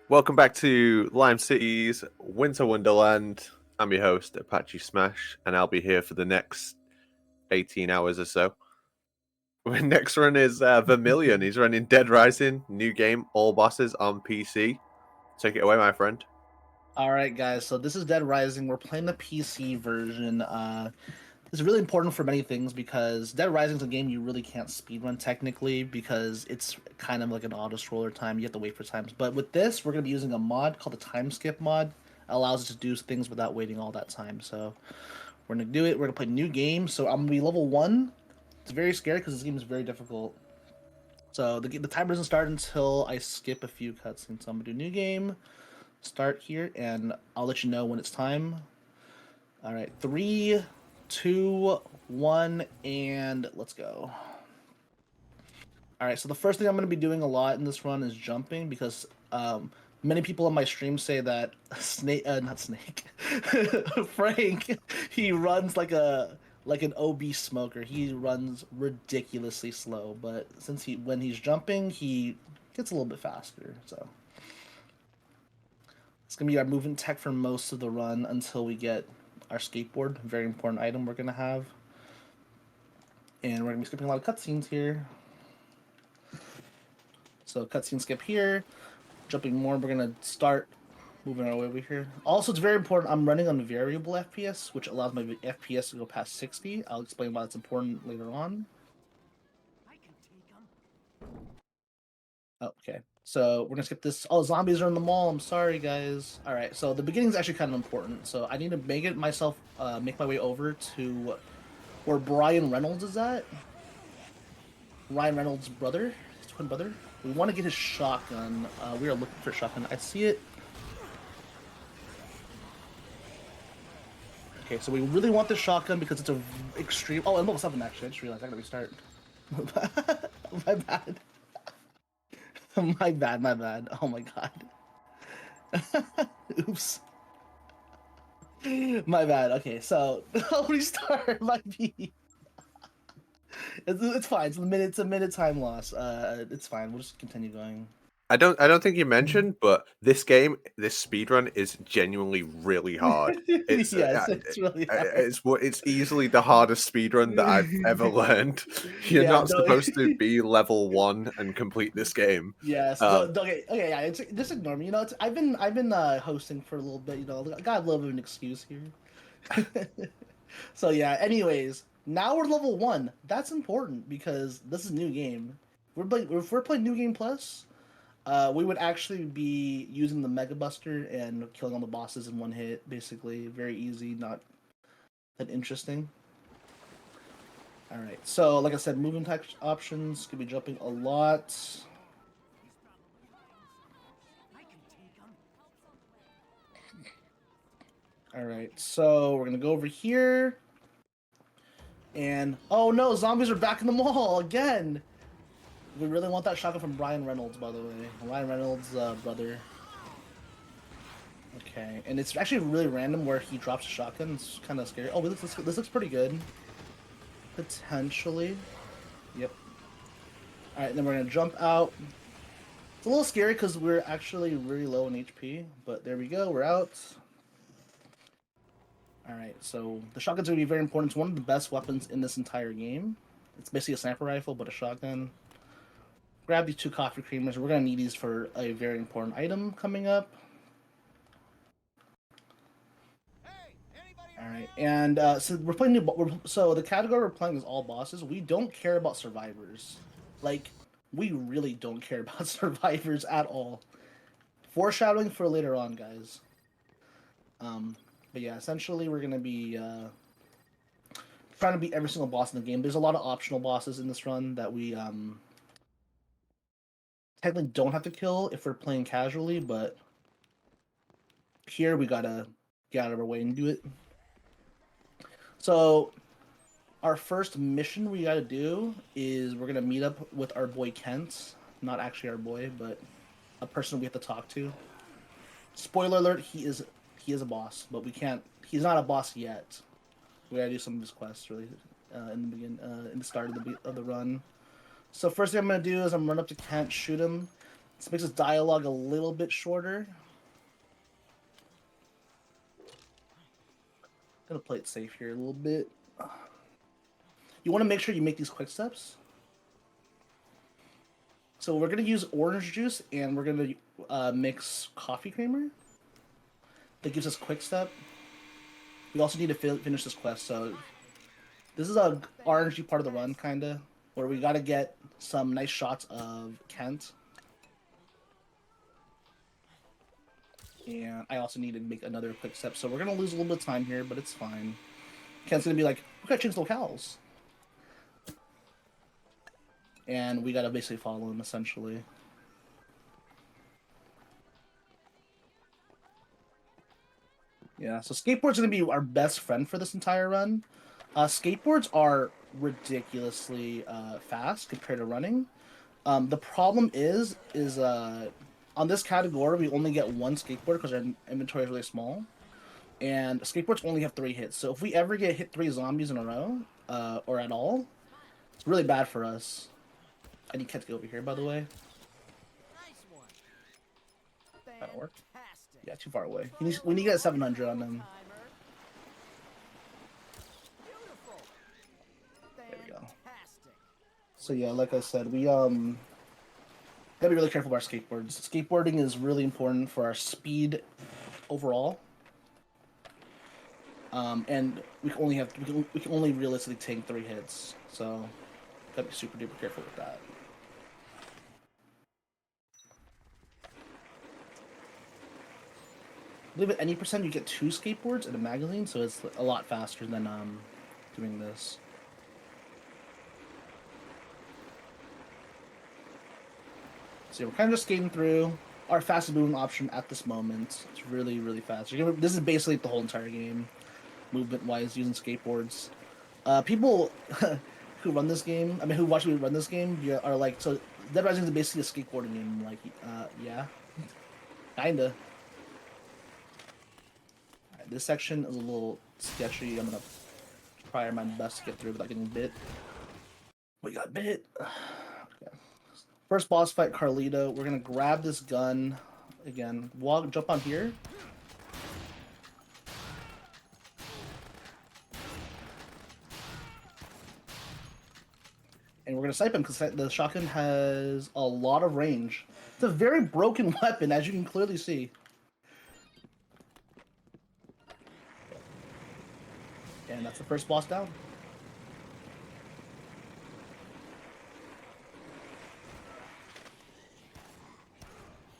Welcome back to Lime City's Winter Wonderland. I'm your host, Apache Smash, and I'll be here for the next 18 hours or so. My next run is Vermillion. He's running Dead Rising, new game, all bosses on PC. Take it away, my friend. All right, guys. So this is Dead Rising. We're playing the PC version. This is really important for many things because Dead Rising is a game you really can't speedrun technically because it's kind of like an auto scroller time. You have to wait for times. But with this, we're going to be using a mod called the time skip mod. It allows us to do things without waiting all that time. So we're going to do it. We're going to play new game. So I'm going to be level 1. It's very scary because this game is very difficult. So the timer doesn't start until I skip a few cutscenes. So I'm going to do new game. Start here, and I'll let you know when it's time. All right, 3, 2, 1, and let's go. All right, so the first thing I'm going to be doing a lot in this run is jumping because many people on my stream say that Frank, he runs like an obese smoker. He runs ridiculously slow, but when he's jumping, he gets a little bit faster. So it's going to be our movement tech for most of the run until we get our skateboard. Very important item we're going to have. And we're going to be skipping a lot of cutscenes here. So cutscene skip here. Jumping more, we're going to start moving our way over here. Also, it's very important, I'm running on variable FPS, which allows my FPS to go past 60. I'll explain why it's important later on. Oh, okay. So we're gonna skip this. Oh, zombies are in the mall. I'm sorry, guys. All right. So the beginning is actually kind of important. So I need to make my way over to where Brian Reynolds is at. Ryan Reynolds' brother, his twin brother. We want to get his shotgun. We are looking for a shotgun. I see it. Okay, so we really want this shotgun because it's a extreme. Oh, I'm level 7 actually. I just realized I gotta restart. My bad. My bad. Oh my god. Oops. My bad. Okay, so I'll restart my B. It's fine. It's a minute time loss. It's fine. We'll just continue going. I don't think you mentioned, but this game, this speedrun is genuinely really hard. It's Yes, it's really hard. it's easily the hardest speedrun that I've ever learned. You're Yeah, not no, supposed to be level 1 and complete this game. yes. Um, Okay, yeah. Just ignore me. You know, I've been hosting for a little bit. You know, I got a little bit of an excuse here. So yeah. Anyways, now we're level 1. That's important because this is a new game. If we're playing New Game Plus, we would actually be using the Mega Buster and killing all the bosses in one hit. Basically, very easy, not that interesting. All right. So, like I said, movement type options could be jumping a lot. All right. So we're gonna go over here. And oh no, zombies are back in the mall again. We really want that shotgun from Brian Reynolds, by the way. Ryan Reynolds' brother. Okay, and it's actually really random where he drops a shotgun. It's kind of scary. Oh, this looks pretty good. Potentially. Yep. Alright, then we're going to jump out. It's a little scary because we're actually really low in HP, but there we go. We're out. Alright, so the shotgun's going to be very important. It's one of the best weapons in this entire game. It's basically a sniper rifle, but a shotgun. Grab these 2 coffee creamers. We're going to need these for a very important item coming up. All right, and so we're playing so the category we're playing is all bosses. We don't care about survivors. Like, we really don't care about survivors at all. Foreshadowing for later on, guys. But yeah, essentially we're gonna be trying to beat every single boss in the game. There's a lot of optional bosses in this run that we technically don't have to kill if we're playing casually, but here we gotta get out of our way and do it. So, our first mission we gotta do is we're gonna meet up with our boy Kent. Not actually our boy, but a person we have to talk to. Spoiler alert: he is a boss, but we can't. He's not a boss yet. We gotta do some of his quests really in the start of the run. So first thing I'm gonna do is I'm gonna run up to Kent, shoot him. This makes this dialogue a little bit shorter. Gonna play it safe here a little bit. You want to make sure you make these quick steps. So we're gonna use orange juice and we're gonna mix coffee creamer. That gives us quick step. We also need to finish this quest. So this is a RNG part of the run, kinda, where we gotta get some nice shots of Kent. And I also need to make another quick step. So we're gonna lose a little bit of time here, but it's fine. Kent's gonna be like, we gotta change locales. And we gotta basically follow him, essentially. Yeah, so skateboard's gonna be our best friend for this entire run. Skateboards are ridiculously fast compared to running. The problem is on this category we only get one skateboard because our inventory is really small, and skateboards only have 3 hits. So if we ever get hit 3 zombies in a row, or at all, it's really bad for us. I need Ket to go over here, by the way. That'll work. Yeah, too far away. We need to get 700 on them. There we go. So yeah, like I said, we gotta be really careful with our skateboards. Skateboarding is really important for our speed overall. And we can only realistically take 3 hits, so gotta be super duper careful with that. I believe at any percent you get 2 skateboards in a magazine, so it's a lot faster than doing this. So we're kind of just skating through. Our fastest moving option at this moment. It's really, really fast. This is basically the whole entire game, movement-wise, using skateboards. People who run this game, I mean, who watch me run this game, are like, so Dead Rising is basically a skateboarding game. Like, yeah, kinda. Alright, this section is a little sketchy. I'm gonna try my best to get through without getting bit. We got bit. Okay. First boss fight, Carlito. We're gonna grab this gun again. Jump on here. And we're gonna snipe him because the shotgun has a lot of range. It's a very broken weapon, as you can clearly see. And that's the first boss down.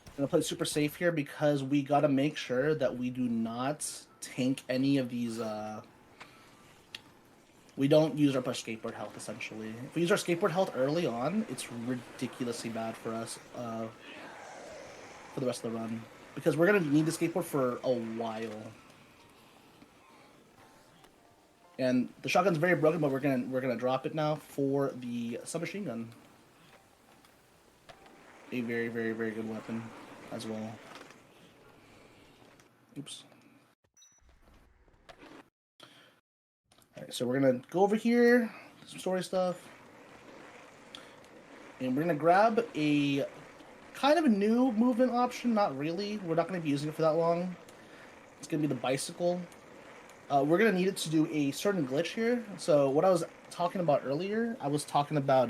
I'm gonna play super safe here because we gotta make sure that we do not tank any of these. We don't use our push skateboard health, essentially. If we use our skateboard health early on, it's ridiculously bad for us for the rest of the run. Because we're gonna need the skateboard for a while. And the shotgun's very broken, but we're gonna drop it now for the submachine gun. A very, very, very good weapon as well. Oops. Alright, so we're gonna go over here, some story stuff. And we're gonna grab a kind of a new movement option, not really. We're not gonna be using it for that long. It's gonna be the bicycle. We're gonna need it to do a certain glitch here. So what I was talking about earlier, I was talking about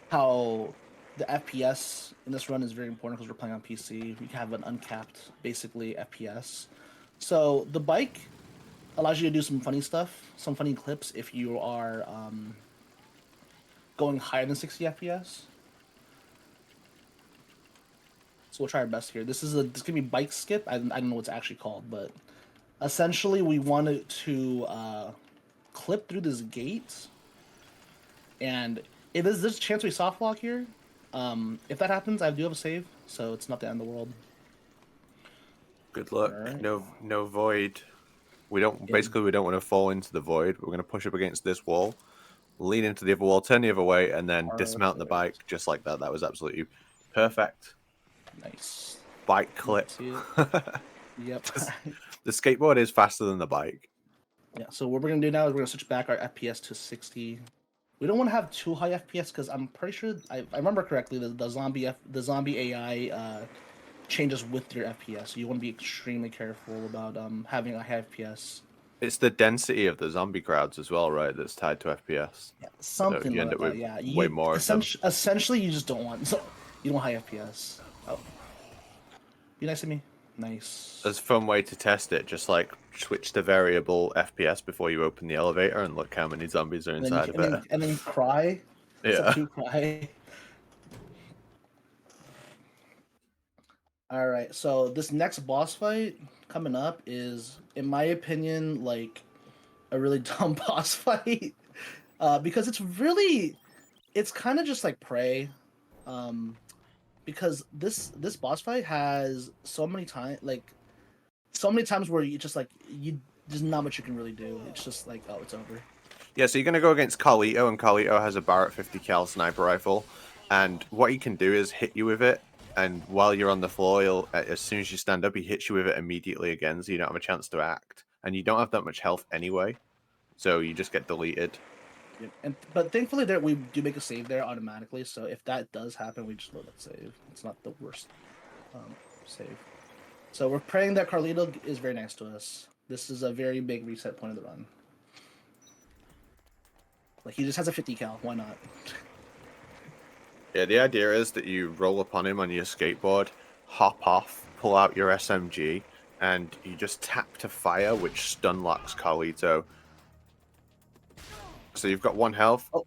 how the FPS in this run is very important because we're playing on PC. We can have an uncapped, basically, FPS. So the bike allows you to do some funny stuff, some funny clips if you are going higher than 60 FPS. So we'll try our best here. This gonna be bike skip. I don't know what it's actually called, but essentially we wanted to clip through this gate, and if there's a chance we soft lock here. If that happens, I do have a save, so it's not the end of the world. Good luck. Right. No void. We don't want to fall into the void. We're going to push up against this wall, lean into the other wall, turn the other way, and then dismount the bike just like that. That was absolutely perfect. Nice. Bike clip. Yep. The skateboard is faster than the bike. Yeah, so what we're going to do now is we're going to switch back our FPS to 60. We don't want to have too high FPS because I'm pretty sure I remember correctly the zombie AI changes with your FPS. So you want to be extremely careful about having a high FPS. It's the density of the zombie crowds as well, right? That's tied to FPS. Yeah, So something you end like up that. with Yeah, way you more of them. essentially you just don't want you don't want high FPS. Oh, be nice to me. Nice. There's a fun way to test it. Just like switch to variable FPS before you open the elevator and look how many zombies are And then you inside of it. and then you cry. Yeah. Except you cry. All right, so this next boss fight coming up is, in my opinion, like a really dumb boss fight, because it's kind of just like Prey, um, because this boss fight has so many times where you just like you there's not much you can really do. It's just like, oh, it's over. Yeah, so you're going to go against Carlito, and Carlito has a Barrett 50 cal sniper rifle. And what he can do is hit you with it, and while you're on the floor, as soon as you stand up, he hits you with it immediately again, so you don't have a chance to act. And you don't have that much health anyway, so you just get deleted. Yep. But thankfully there we do make a save there automatically. So if that does happen, we just load that save. It's not the worst save. So we're praying that Carlito is very nice to us. This is a very big reset point of the run. Like, he just has a 50 cal. Why not? Yeah, the idea is that you roll upon him on your skateboard, hop off, pull out your SMG, and you just tap to fire, which stun locks Carlito. So you've got 1 health. Oh.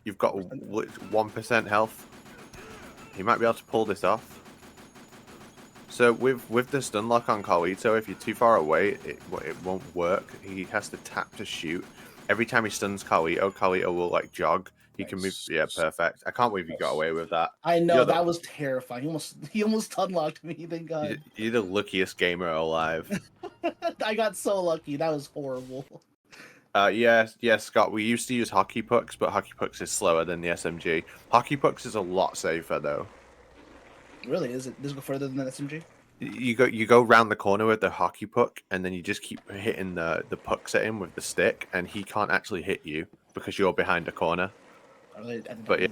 You've got 1% health. You might be able to pull this off. So with the stun lock on Carlito, if you're too far away, it won't work. He has to tap to shoot. Every time he stuns Carlito, Carlito will like jog. He can move. Yeah, perfect. I can't believe you got away with that. I know, that was terrifying. He almost unlocked me. Thank God. You're the luckiest gamer alive. I got so lucky. That was horrible. Yeah, Scott. We used to use hockey pucks, but hockey pucks is slower than the SMG. Hockey pucks is a lot safer though. Really? Does it go further than the SMG? You go round the corner with the hockey puck, and then you just keep hitting the pucks at him with the stick, and he can't actually hit you because you're behind a corner. But yeah,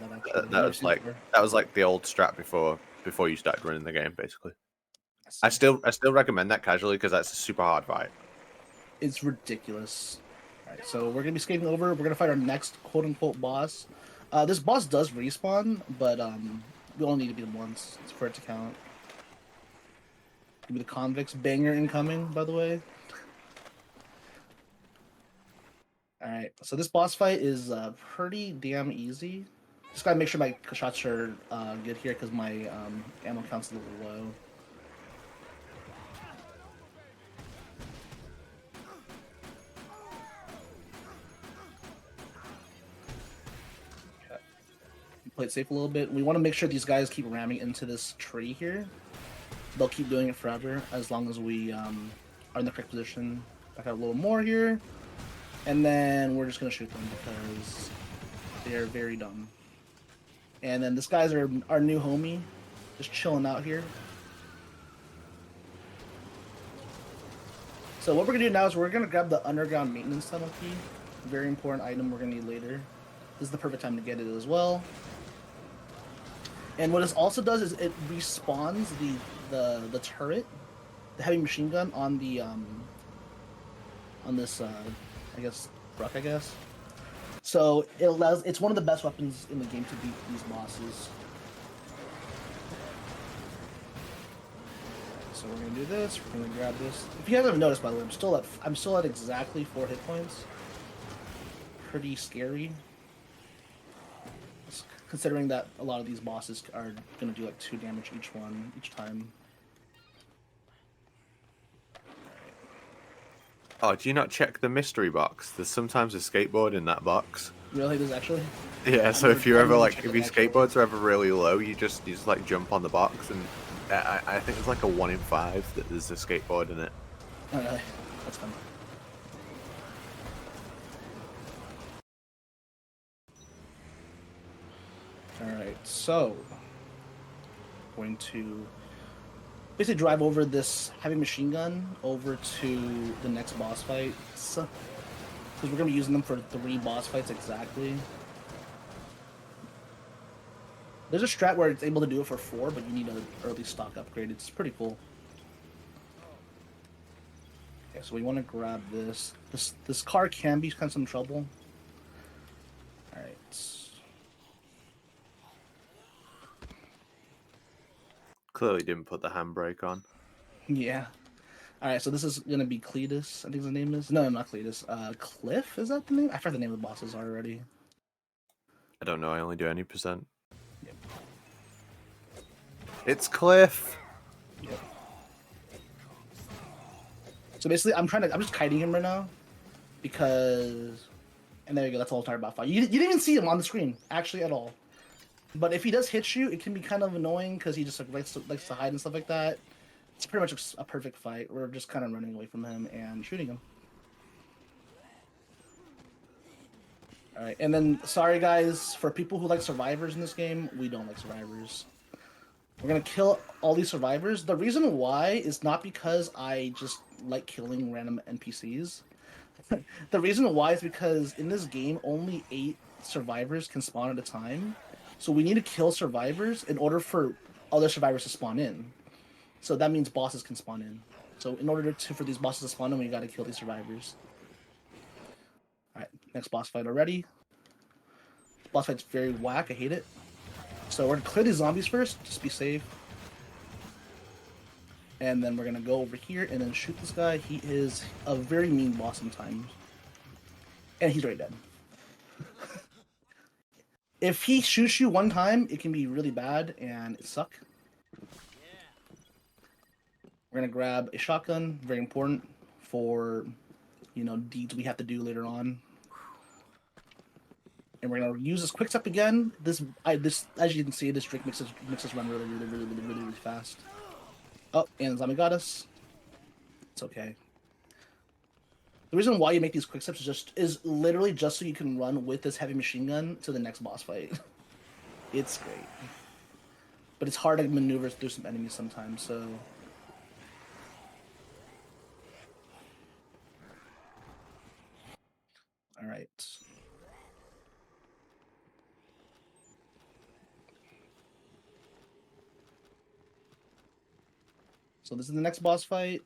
that was like the old strat before you started running the game, basically. I still recommend that casually because that's a super hard fight. It's ridiculous. All right, so we're gonna be skating over. We're gonna fight our next quote unquote boss. This boss does respawn, but we only need to beat him once. It's for it to count. Give me the convicts banger incoming, by the way. Alright, so this boss fight is pretty damn easy. Just gotta make sure my shots are good here because my ammo count's a little low. Okay. Play it safe a little bit. We want to make sure these guys keep ramming into this tree here. They'll keep doing it forever as long as we are in the correct position. Back out a little more here. And then we're just going to shoot them because they're very dumb. And then this guy's our new homie. Just chilling out here. So what we're going to do now is we're going to grab the underground maintenance tunnel key. Very important item we're going to need later. This is the perfect time to get it as well. And what this also does is it respawns the turret, the heavy machine gun on the on this I guess truck, I guess. So it's one of the best weapons in the game to beat these bosses. So we're gonna do this. We're gonna grab this. If you haven't noticed, by the way, I'm still at exactly 4 hit points. Pretty scary. Considering that a lot of these bosses are going to do like 2 damage each time. Oh, do you not check the mystery box? There's sometimes a skateboard in that box. Really? There's actually? Yeah, so if you're ever like, if your skateboards are ever really low, you just like jump on the box, and I think it's like a 1 in 5 that there's a skateboard in it. Oh, really? That's fun. Alright, so going to basically drive over this heavy machine gun over to the next boss fight. So, because we're gonna be using them for 3 boss fights exactly. There's a strat where it's able to do it for 4, but you need an early stock upgrade. It's pretty cool. Okay, so we want to grab this. This car can be kind of some trouble. All right. Clearly didn't put the handbrake on. Yeah. All right, so this is gonna be Cletus. I think his name is. No, not Cletus. Cliff, is that the name? I forgot the name of the bosses already. I don't know. I only do any percent. Yep. It's Cliff. Yep. So basically, I'm just kiting him right now, because, and there you go. That's all I'm talking about. Fight. You didn't even see him on the screen actually at all. But if he does hit you, it can be kind of annoying because he just like likes to hide and stuff like that. It's pretty much a perfect fight. We're just kind of running away from him and shooting him. All right, and then sorry guys, for people who like survivors in this game, we don't like survivors. We're gonna kill all these survivors. The reason why is not because I just like killing random NPCs. The reason why is because in this game, only 8 survivors can spawn at a time. So we need to kill survivors in order for other survivors to spawn in. So that means bosses can spawn in. So in order for these bosses to spawn in, we gotta kill these survivors. Alright, next boss fight already. Boss fight's very whack, I hate it. So we're gonna clear these zombies first, just be safe. And then we're gonna go over here and then shoot this guy. He is a very mean boss sometimes. And he's already dead. If he shoots you one time, it can be really bad and it suck. We're gonna grab a shotgun, very important for, you know, deeds we have to do later on. And we're gonna use this quick step again. This as you can see, this trick makes us run really fast. Oh, and zombie got us. It's okay. The reason why you make these quick steps is literally just so you can run with this heavy machine gun to the next boss fight. It's great, but it's hard to maneuver through some enemies sometimes. So. All right. So this is the next boss fight.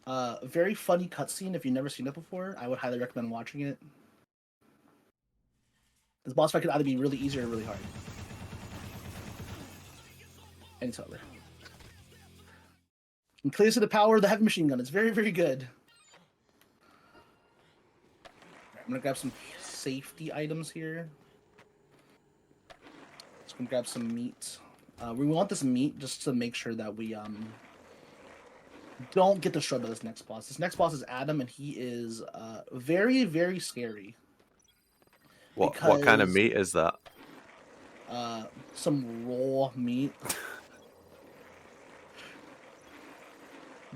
A very funny cutscene. If you've never seen it before, I would highly recommend watching it. This boss fight could either be really easy or really hard. And it's over. And clears to the power of the heavy machine gun. It's very, very good. I'm gonna grab some safety items here. Just gonna grab some meat. We want this meat just to make sure that we don't get destroyed by this next boss. This next boss is Adam, and he is very, very scary. What kind of meat is that? Some raw meat.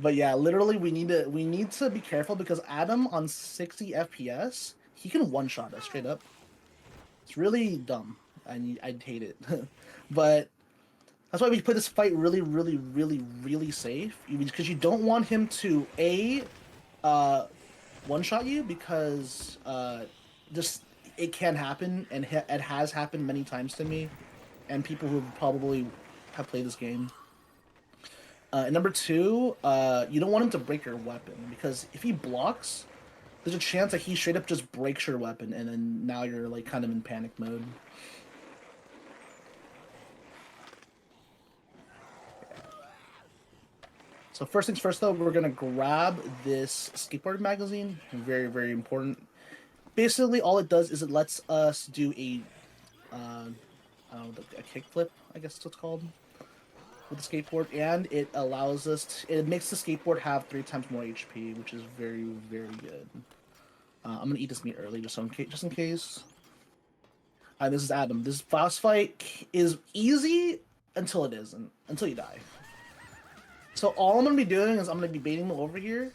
But yeah, literally, we need to be careful because Adam on 60 FPS, he can one-shot us straight up. It's really dumb, and I'd hate it. But that's why we play this fight really safe, because you don't want him to one-shot you, because just it can happen, and it has happened many times to me, and people who probably have played this game. And number 2, you don't want him to break your weapon, because if he blocks, there's a chance that he straight up just breaks your weapon, and then now you're like kind of in panic mode. So first things first, though, we're gonna grab this skateboard magazine. Very, very important. Basically, all it does is it lets us do a kickflip, I guess that's what it's called, with the skateboard, and it allows us it makes the skateboard have 3 times more HP, which is very, very good. I'm gonna eat this meat early just in case. This is Adam. This boss fight is easy until it isn't, until you die. So all I'm gonna be doing is I'm gonna be baiting him over here,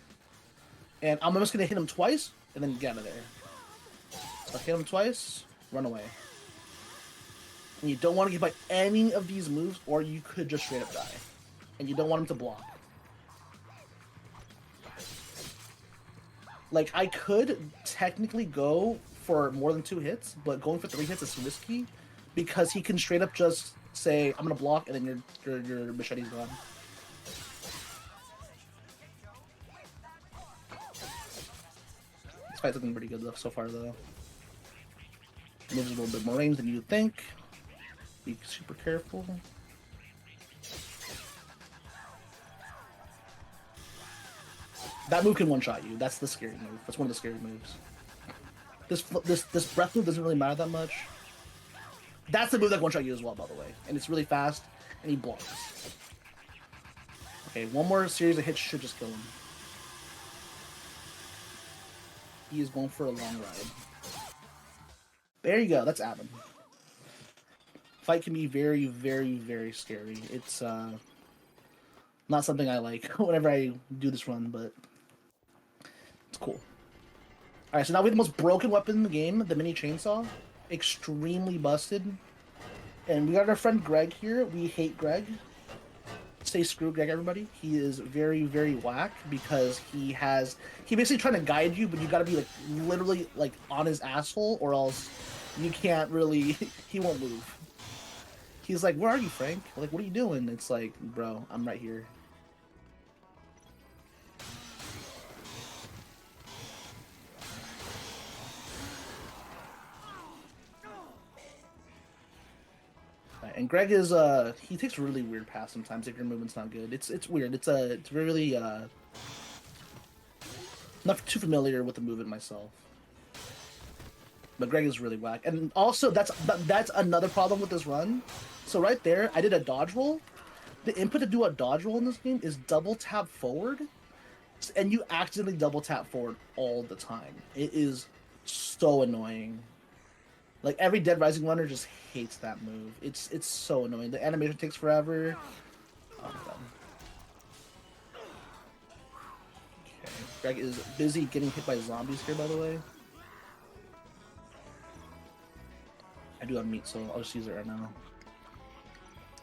and I'm just gonna hit him twice and then get out of there. So hit him twice, run away. And you don't want to get by any of these moves, or you could just straight up die. And you don't want him to block. Like, I could technically go for more than 2 hits, but going for 3 hits is risky because he can straight up just say, I'm gonna block, and then your machete's gone. This fight's looking pretty good so far, though. Moves a little bit more range than you think. Be super careful. That move can one-shot you. That's the scary move. That's one of the scary moves. This breath move doesn't really matter that much. That's the move that one-shot you as well, by the way. And it's really fast, and he blocks. Okay, one more series of hits should just kill him. He is going for a long ride. There you go. That's Adam. Fight can be very, very, very scary. It's not something I like whenever I do this run, but it's cool. Alright, so now we have the most broken weapon in the game, the mini chainsaw. Extremely busted. And we got our friend Greg here. We hate Greg. Say screw Greg, everybody. He is very, very whack because he basically trying to guide you, but you gotta be like literally like on his asshole or else you can't really he won't move. He's like, where are you, Frank? Like, what are you doing? It's like, bro, I'm right here. And Greg is he takes really weird paths sometimes if your movement's not good. It's weird. It's really not too familiar with the movement myself. But Greg is really whack. And also that's another problem with this run. So right there, I did a dodge roll. The input to do a dodge roll in this game is double tap forward, and you accidentally double tap forward all the time. It is so annoying. Like, every Dead Rising runner just hates that move. It's so annoying. The animation takes forever. Oh my god. Okay. Greg is busy getting hit by zombies here, by the way. I do have meat, so I'll just use it right now.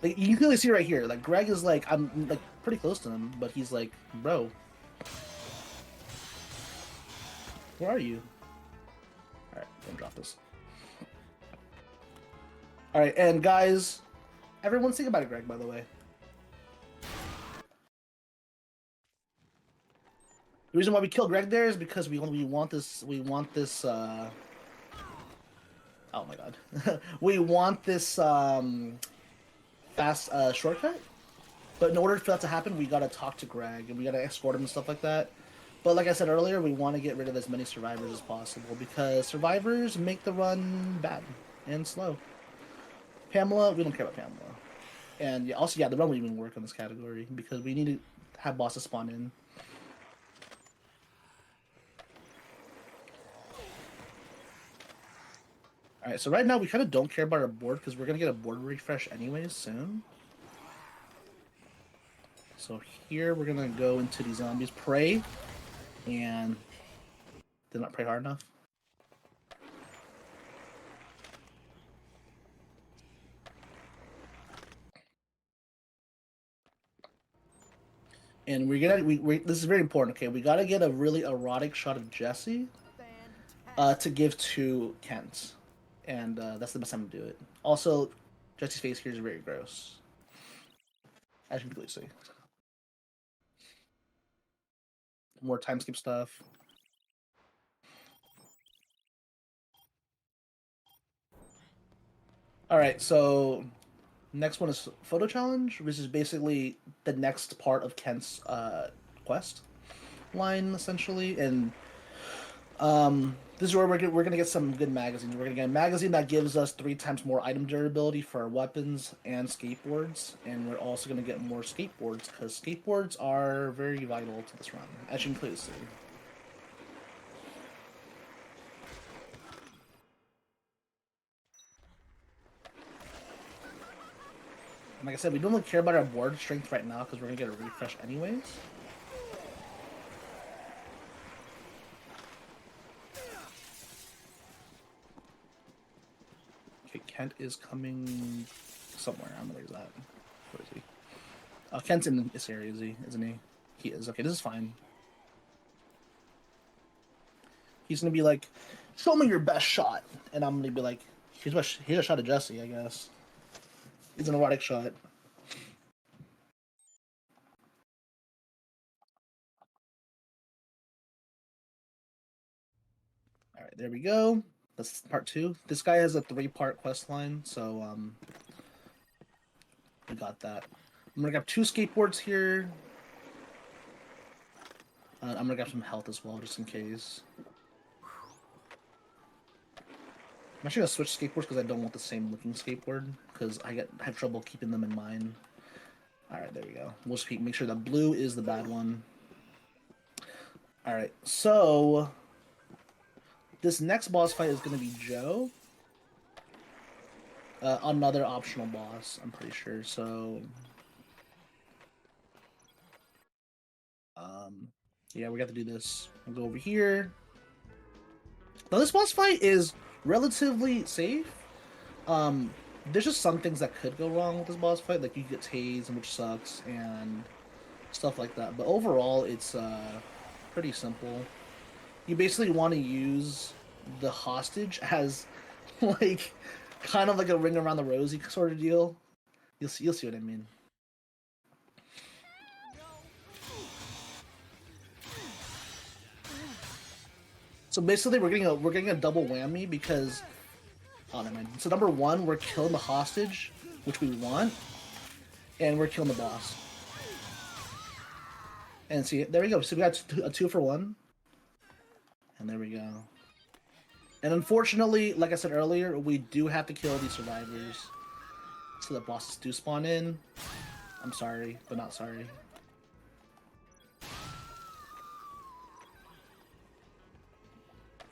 Like, you can clearly see right here, like, Greg is like, I'm like pretty close to him, but he's like, bro. Where are you? Alright, don't drop this. Alright, and guys, everyone's thinking about it, Greg, by the way. The reason why we killed Greg there is because we want this oh my god. We want this fast shortcut. But in order for that to happen, we gotta talk to Greg and we gotta escort him and stuff like that. But like I said earlier, we want to get rid of as many survivors as possible because survivors make the run bad and slow. Pamela, we don't care about Pamela. And yeah, also, yeah, the run won't even work on this category because we need to have bosses spawn in. Alright, so right now we kind of don't care about our board because we're going to get a board refresh anyways soon. So here we're going to go into the zombies, pray, and did not pray hard enough. And we're gonna this is very important. Okay, we gotta get a really erotic shot of Jesse to give to Kent, and that's the best time to do it. Also, Jesse's face here is very gross, as you can clearly see. More time skip stuff. All right, so next one is photo challenge, which is basically the next part of Kent's quest line, essentially. And this is where we're gonna get some good magazines. We're gonna get a magazine that gives us 3 times more item durability for our weapons and skateboards, and we're also gonna get more skateboards because skateboards are very vital to this run, as you can clearly see. And like I said, we don't really care about our board strength right now because we're gonna get a refresh anyways. Okay, Kent is coming somewhere. I don't know where he's at. Where is he? Kent's in this area, isn't he? He is. Okay, this is fine. He's gonna be like, "Show me your best shot," and I'm gonna be like, "Here's a shot of Jesse, I guess." It's an erotic shot. All right, there we go. That's part 2. This guy has a 3-part quest line, so we got that. I'm gonna grab 2 skateboards here. I'm gonna grab some health as well, just in case. I'm actually gonna switch skateboards because I don't want the same looking skateboard because I have trouble keeping them in mind. All right, there we go. We'll just make sure that blue is the bad one. All right, so this next boss fight is gonna be Joe. Another optional boss, I'm pretty sure. So, yeah, we got to do this. I'll go over here. Now, this boss fight is relatively safe. There's just some things that could go wrong with this boss fight, like you get tased, which sucks, and stuff like that. But overall, it's pretty simple. You basically want to use the hostage as like kind of like a ring around the rosy sort of deal. You'll see what I mean. So basically, we're getting a double whammy because, oh never mind. So number 1, we're killing the hostage, which we want, and we're killing the boss. And see, there we go. So we got a 2 for 1, and there we go. And unfortunately, like I said earlier, we do have to kill these survivors so that bosses do spawn in. I'm sorry, but not sorry.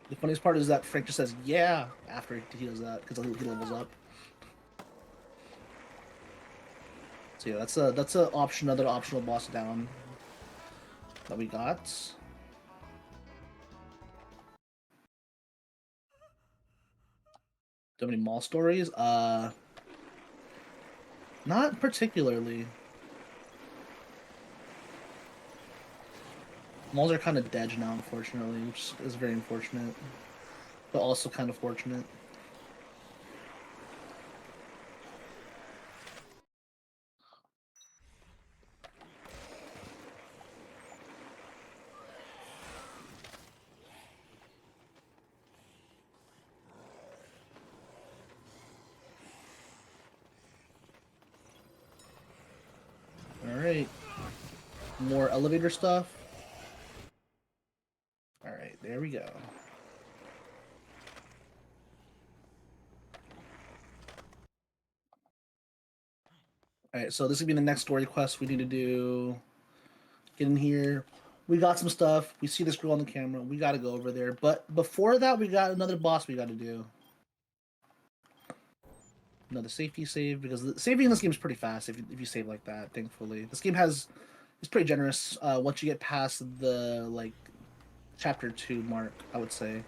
The funniest part is that Frank just says "yeah" after he does that because he levels up. So yeah, that's another optional boss down that we got. Do you have any mall stories? Not particularly. Malls are kind of dead now, unfortunately, which is very unfortunate, but also kind of fortunate. Alright. More elevator stuff. Alright, there we go. Alright, so this is gonna be the next story quest we need to do. Get in here. We got some stuff. We see this girl on the camera. We gotta go over there. But before that, we got another boss we gotta do. Another safety save, because the saving in this game is pretty fast if you save like that, thankfully. This game is pretty generous once you get past the, like, chapter 2 mark, I would say.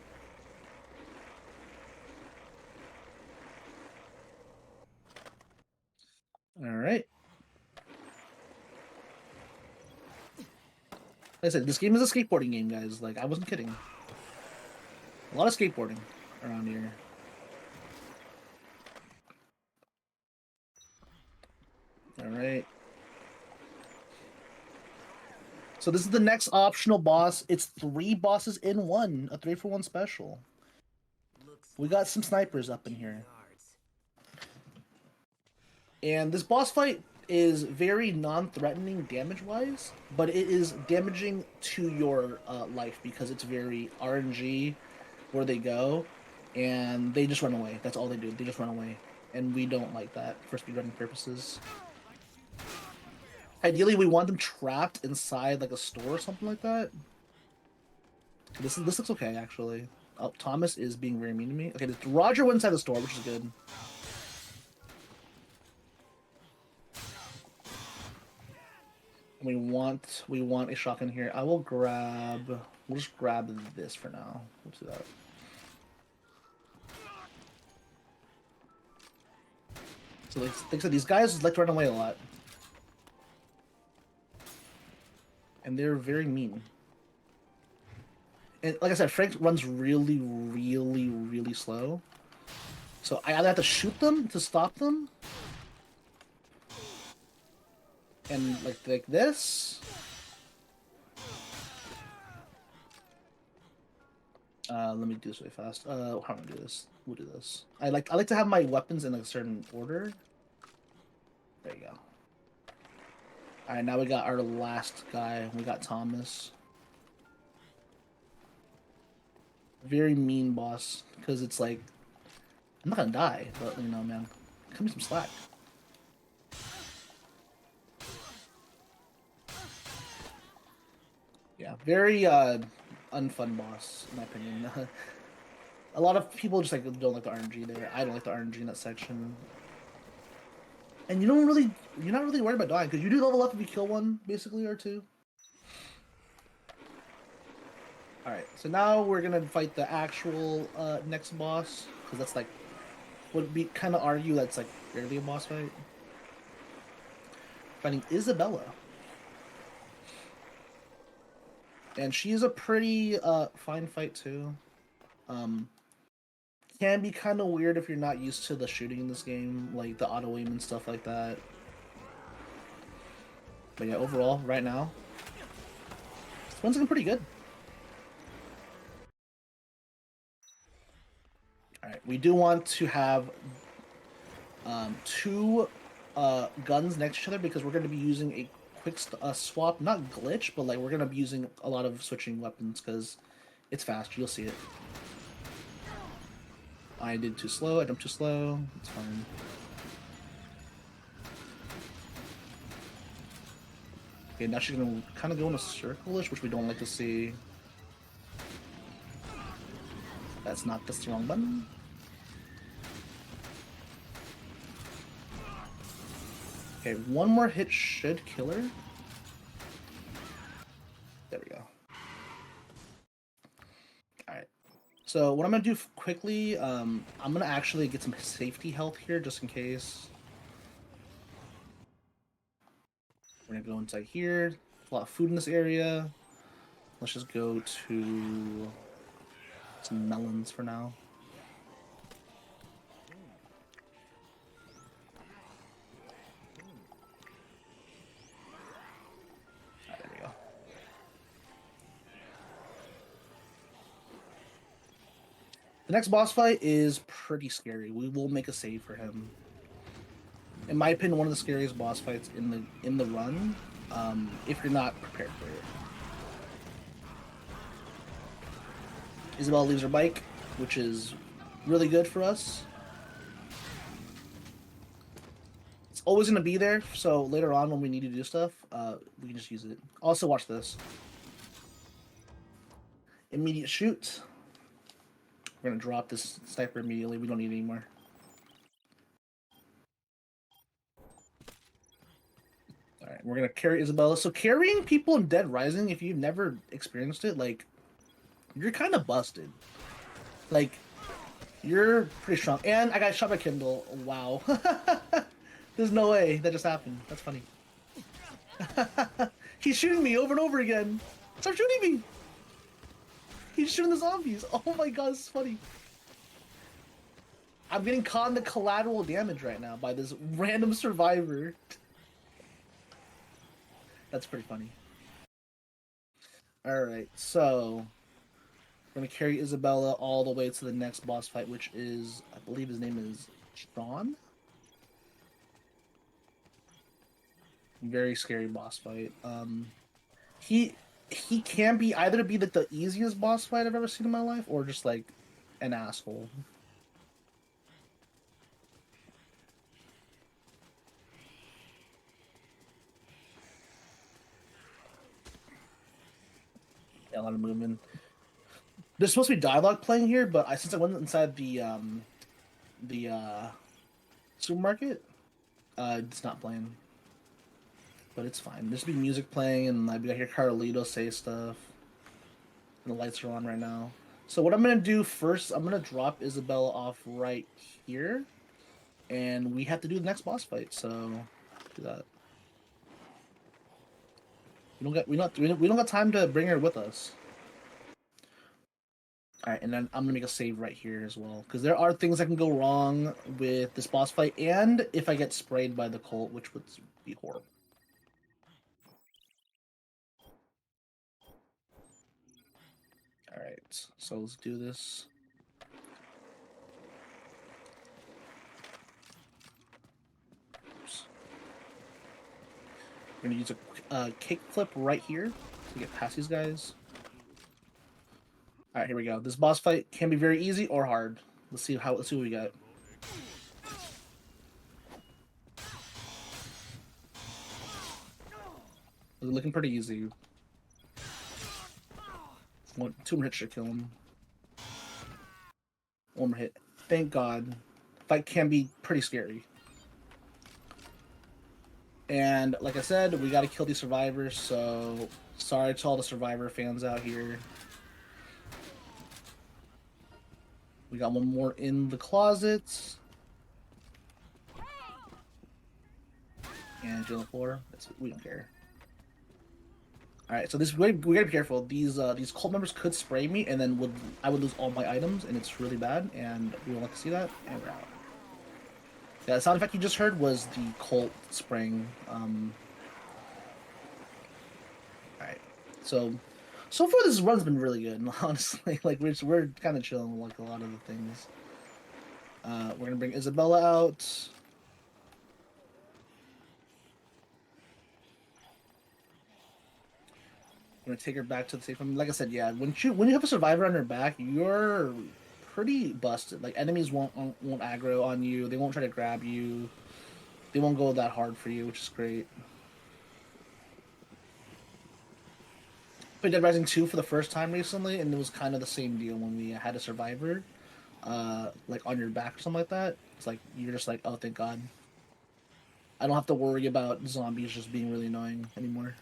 Alright. Like I said, this game is a skateboarding game, guys. Like, I wasn't kidding. A lot of skateboarding around here. Alright. So this is the next optional boss. It's 3 bosses in 1. A 3-for-1 special. We got some snipers up in here. And this boss fight is very non-threatening damage-wise, but it is damaging to your life because it's very RNG where they go, and they just run away. That's all they do. They just run away. And we don't like that for speedrunning purposes. Ideally, we want them trapped inside like a store or something like that. This looks okay, actually. Oh, Thomas is being very mean to me. Okay, Roger went inside the store, which is good. We want a shotgun here. I will grab. We'll just grab this for now. We'll do that. So like I said, these guys like to run away a lot. And they're very mean. And like I said, Frank runs really, really, really slow. So I either have to shoot them to stop them, and like this. Let me do this really fast. How do I do this? We'll do this. I like to have my weapons in a certain order. There you go. All right, now we got our last guy. We got Thomas. Very mean boss, because it's like I'm not gonna die, but you know, man, cut me some slack. Yeah, very unfun boss in my opinion. A lot of people just like don't like the RNG there. I don't like the RNG in that section. And you're not really worried about dying because you do level up if you kill one, basically, or two. All right, so now we're gonna fight the actual next boss because that's like would be kind of argue that's like barely a boss fight. Fighting Isabella, and she is a pretty fine fight too. Can be kind of weird if you're not used to the shooting in this game, like the auto aim and stuff like that. But yeah, overall, right now, this one's looking pretty good. All right, we do want to have two guns next to each other because we're going to be using a quick swap, not glitch, but like we're going to be using a lot of switching weapons because it's fast. You'll see it. I did too slow. I jumped too slow. It's fine. Okay, now she's gonna kind of go in a circle-ish, which we don't like to see. That's the wrong button. Okay, one more hit should kill her. There we go. Alright. So what I'm going to do quickly, I'm going to actually get some safety health here just in case. We're going to go inside here. There's a lot of food in this area. Let's just go to some melons for now. There we go. The next boss fight is pretty scary. We will make a save for him. In my opinion, one of the scariest boss fights in the run, if you're not prepared for it. Isabella leaves her bike, which is really good for us. It's always going to be there, so later on when we need to do stuff, we can just use it. Also, watch this. Immediate shoot. We're going to drop this sniper immediately. We don't need it anymore. Alright, we're going to carry Isabella. So carrying people in Dead Rising, if you've never experienced it, like, you're kind of busted. Like, you're pretty strong. And I got shot by Kindle. Wow. There's no way that just happened. That's funny. He's shooting me over and over again. Stop shooting me! He's shooting the zombies. Oh my god, this is funny. I'm getting caught in the collateral damage right now by this random survivor. That's pretty funny. Alright, so we're gonna carry Isabella all the way to the next boss fight, which is, I believe his name is Sean? Very scary boss fight. He can be either be like the easiest boss fight I've ever seen in my life, or just like an asshole. Yeah, a lot of movement. There's supposed to be dialogue playing here, but since I went inside the supermarket, it's not playing. But it's fine. There's be music playing, and I hear Carlito say stuff. And the lights are on right now. So what I'm gonna do first, I'm gonna drop Isabella off right here, and we have to do the next boss fight. So do that. We don't got time to bring her with us. All right, and then I'm gonna make a save right here as well because there are things that can go wrong with this boss fight, and if I get sprayed by the Colt, which would be horrible. All right, so let's do this. Oops. We're gonna use a kick flip right here to get past these guys. All right, here we go. This boss fight can be very easy or hard. Let's see what we got. Looking pretty easy. 2 more hits should kill him. 1 more hit. Thank God. Fight can be pretty scary. And like I said, we got to kill these survivors, so sorry to all the survivor fans out here. We got one more in the closet. And on the floor. We don't care. Alright, so we gotta be careful. These cult members could spray me, and then I would lose all my items, and it's really bad, and we don't like to see that, and we're out. Yeah, the sound effect you just heard was the Colt spraying. Alright, so far this run's been really good, honestly. Like, we're kind of chilling with like a lot of the things. We're gonna bring Isabella out. I'm gonna take her back to the safe room. Like I said, yeah, when you have a survivor on your back, you're pretty busted. Like, enemies won't aggro on you. They won't try to grab you. They won't go that hard for you, which is great. Played Dead Rising 2 for the first time recently, and it was kind of the same deal when we had a survivor, like on your back or something like that. It's like you're just like, oh, thank God. I don't have to worry about zombies just being really annoying anymore.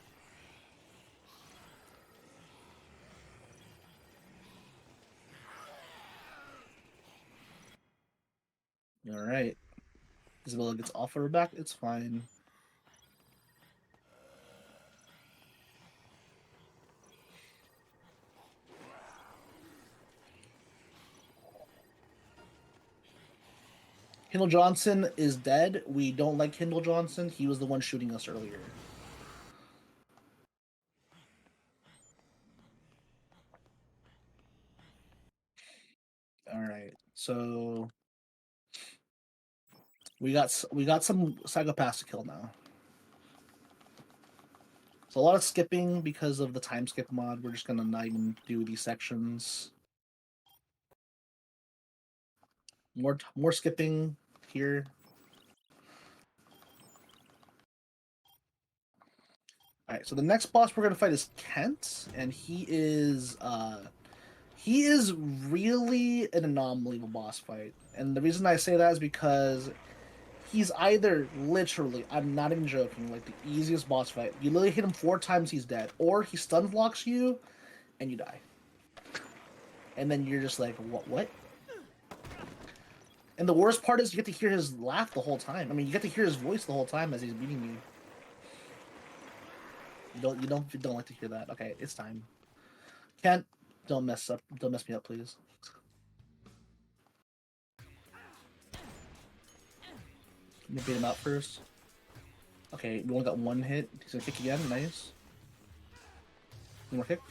All right. Isabella gets off of her back. It's fine. Kendall Johnson is dead. We don't like Kendall Johnson. He was the one shooting us earlier. All right. So we got some psychopaths to kill now. So a lot of skipping because of the time skip mod. We're just gonna not even do these sections. More skipping here. All right, so the next boss we're gonna fight is Kent, and he is really an anomaly of a boss fight. And the reason I say that is because he's either literally, I'm not even joking, like the easiest boss fight. You literally hit him 4 times, he's dead, or he stun blocks you, and you die. And then you're just like, what? And the worst part is you get to hear his laugh the whole time. I mean, you get to hear his voice the whole time as he's beating you. You don't like to hear that. Okay, it's time. Kent, don't mess me up, please. Let me beat him out first. Okay, we only got 1 hit. He's gonna kick again. Nice. 1 more kick.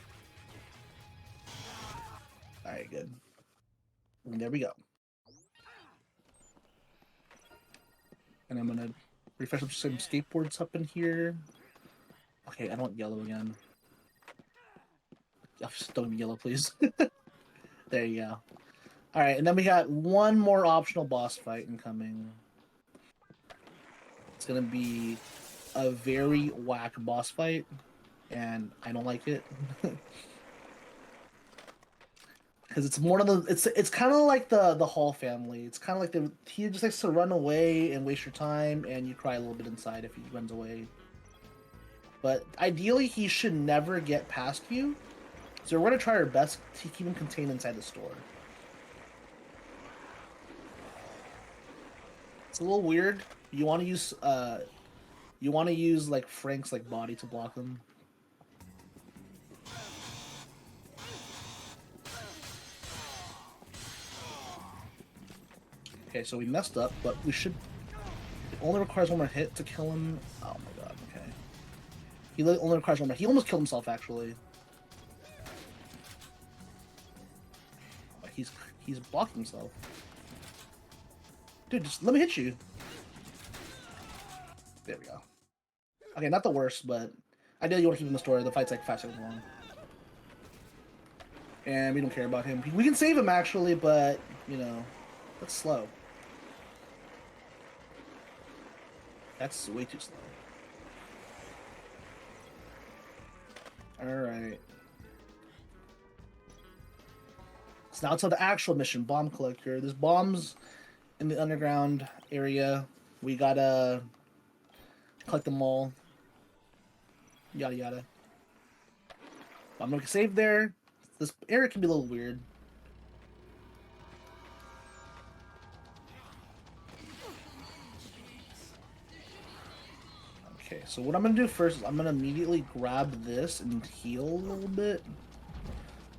Alright, good. And there we go. And I'm gonna refresh some skateboards up in here. Okay, I don't want yellow again. Don't be yellow, please. There you go. Alright, and then we got 1 more optional boss fight incoming. It's gonna be a very whack boss fight, and I don't like it. Because it's more of the it's kind of like the Hall family. It's kind of like he just likes to run away and waste your time, and you cry a little bit inside if he runs away. But ideally, he should never get past you. So we're gonna try our best to keep him contained inside the store. It's a little weird. You want to use like Frank's like body to block him. Okay, so we messed up, but we should... It only requires one more hit to kill him. Oh my god, okay. He only requires one more. He almost killed himself, actually. He's blocking himself. Dude, just let me hit you. There we go. Okay, not the worst, but ideally you want to keep him in the story. The fight's like 5 seconds long. And we don't care about him. We can save him, actually, but, you know, that's slow. That's way too slow. Alright. So now to the actual mission, bomb collector. There's bombs in the underground area. We gotta collect them all. Yada yada. I'm gonna save there. This area can be a little weird. Okay, so what I'm gonna do first is I'm gonna immediately grab this and heal a little bit.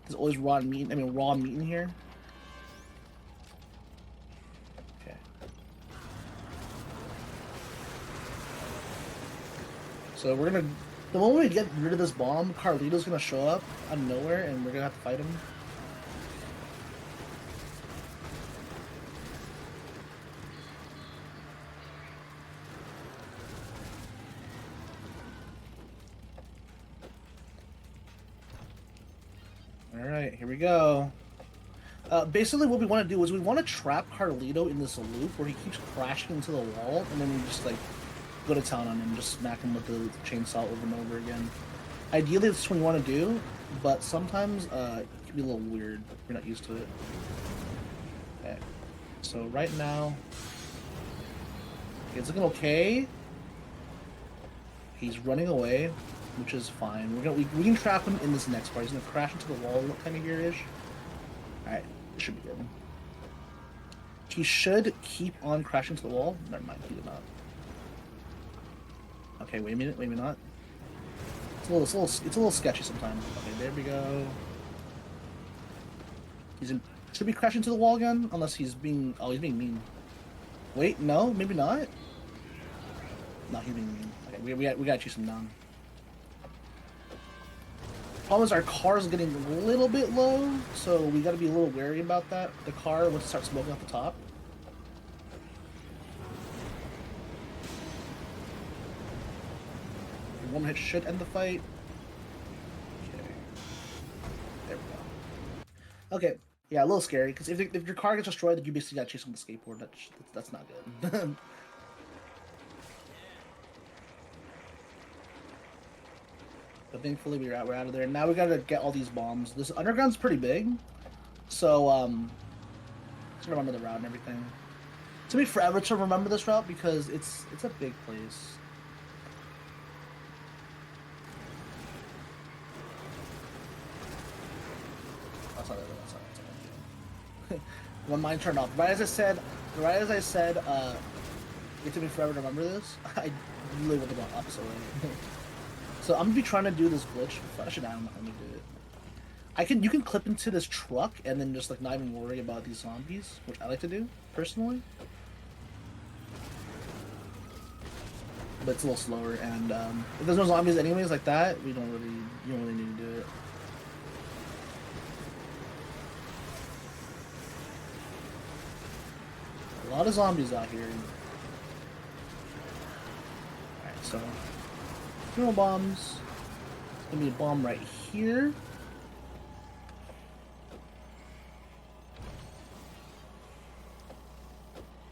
There's always raw meat in here. Okay. So we're gonna... The moment we get rid of this bomb, Carlito's gonna show up out of nowhere and we're gonna have to fight him. Alright, here we go. Basically what we want to do is we want to trap Carlito in this loop where he keeps crashing into the wall, and then we just like go to town on him, just smack him with the chainsaw over and over again. Ideally that's what you want to do, but sometimes it can be a little weird if you're not used to it. Okay. So right now it's looking okay. He's running away, which is fine. We can trap him in this next part. He's gonna crash into the wall kind of here-ish. Alright, this should be good. He should keep on crashing to the wall. Never mind, he did not. Okay, wait a minute, maybe not. It's a little sketchy sometimes. Okay, there we go. Should be crashing to the wall again, unless he's being being mean. Wait, no, maybe not. No, he's being mean. Okay, we gotta chase him down. Problem is our car's getting a little bit low, so we gotta be a little wary about that. The car, once it starts smoking off the top. One hit should end the fight. Okay. There we go. Okay. Yeah, a little scary, because if your car gets destroyed, then you basically gotta chase him with a skateboard. That's not good. But thankfully we're out of there. Now we gotta get all these bombs. This underground's pretty big, so just remember the route and everything. It took me forever to remember this route because it's a big place. That's not it. My mind turned off. Right as I said, it took me forever to remember this. I really went the opposite way. So I'm gonna be trying to do this glitch. Actually, I'm not gonna do it. You can clip into this truck and then just like not even worry about these zombies, which I like to do personally. But it's a little slower, and if there's no zombies anyways like that, you don't really need to do it. A lot of zombies out here. Alright, so fuel bombs. There's gonna be a bomb right here.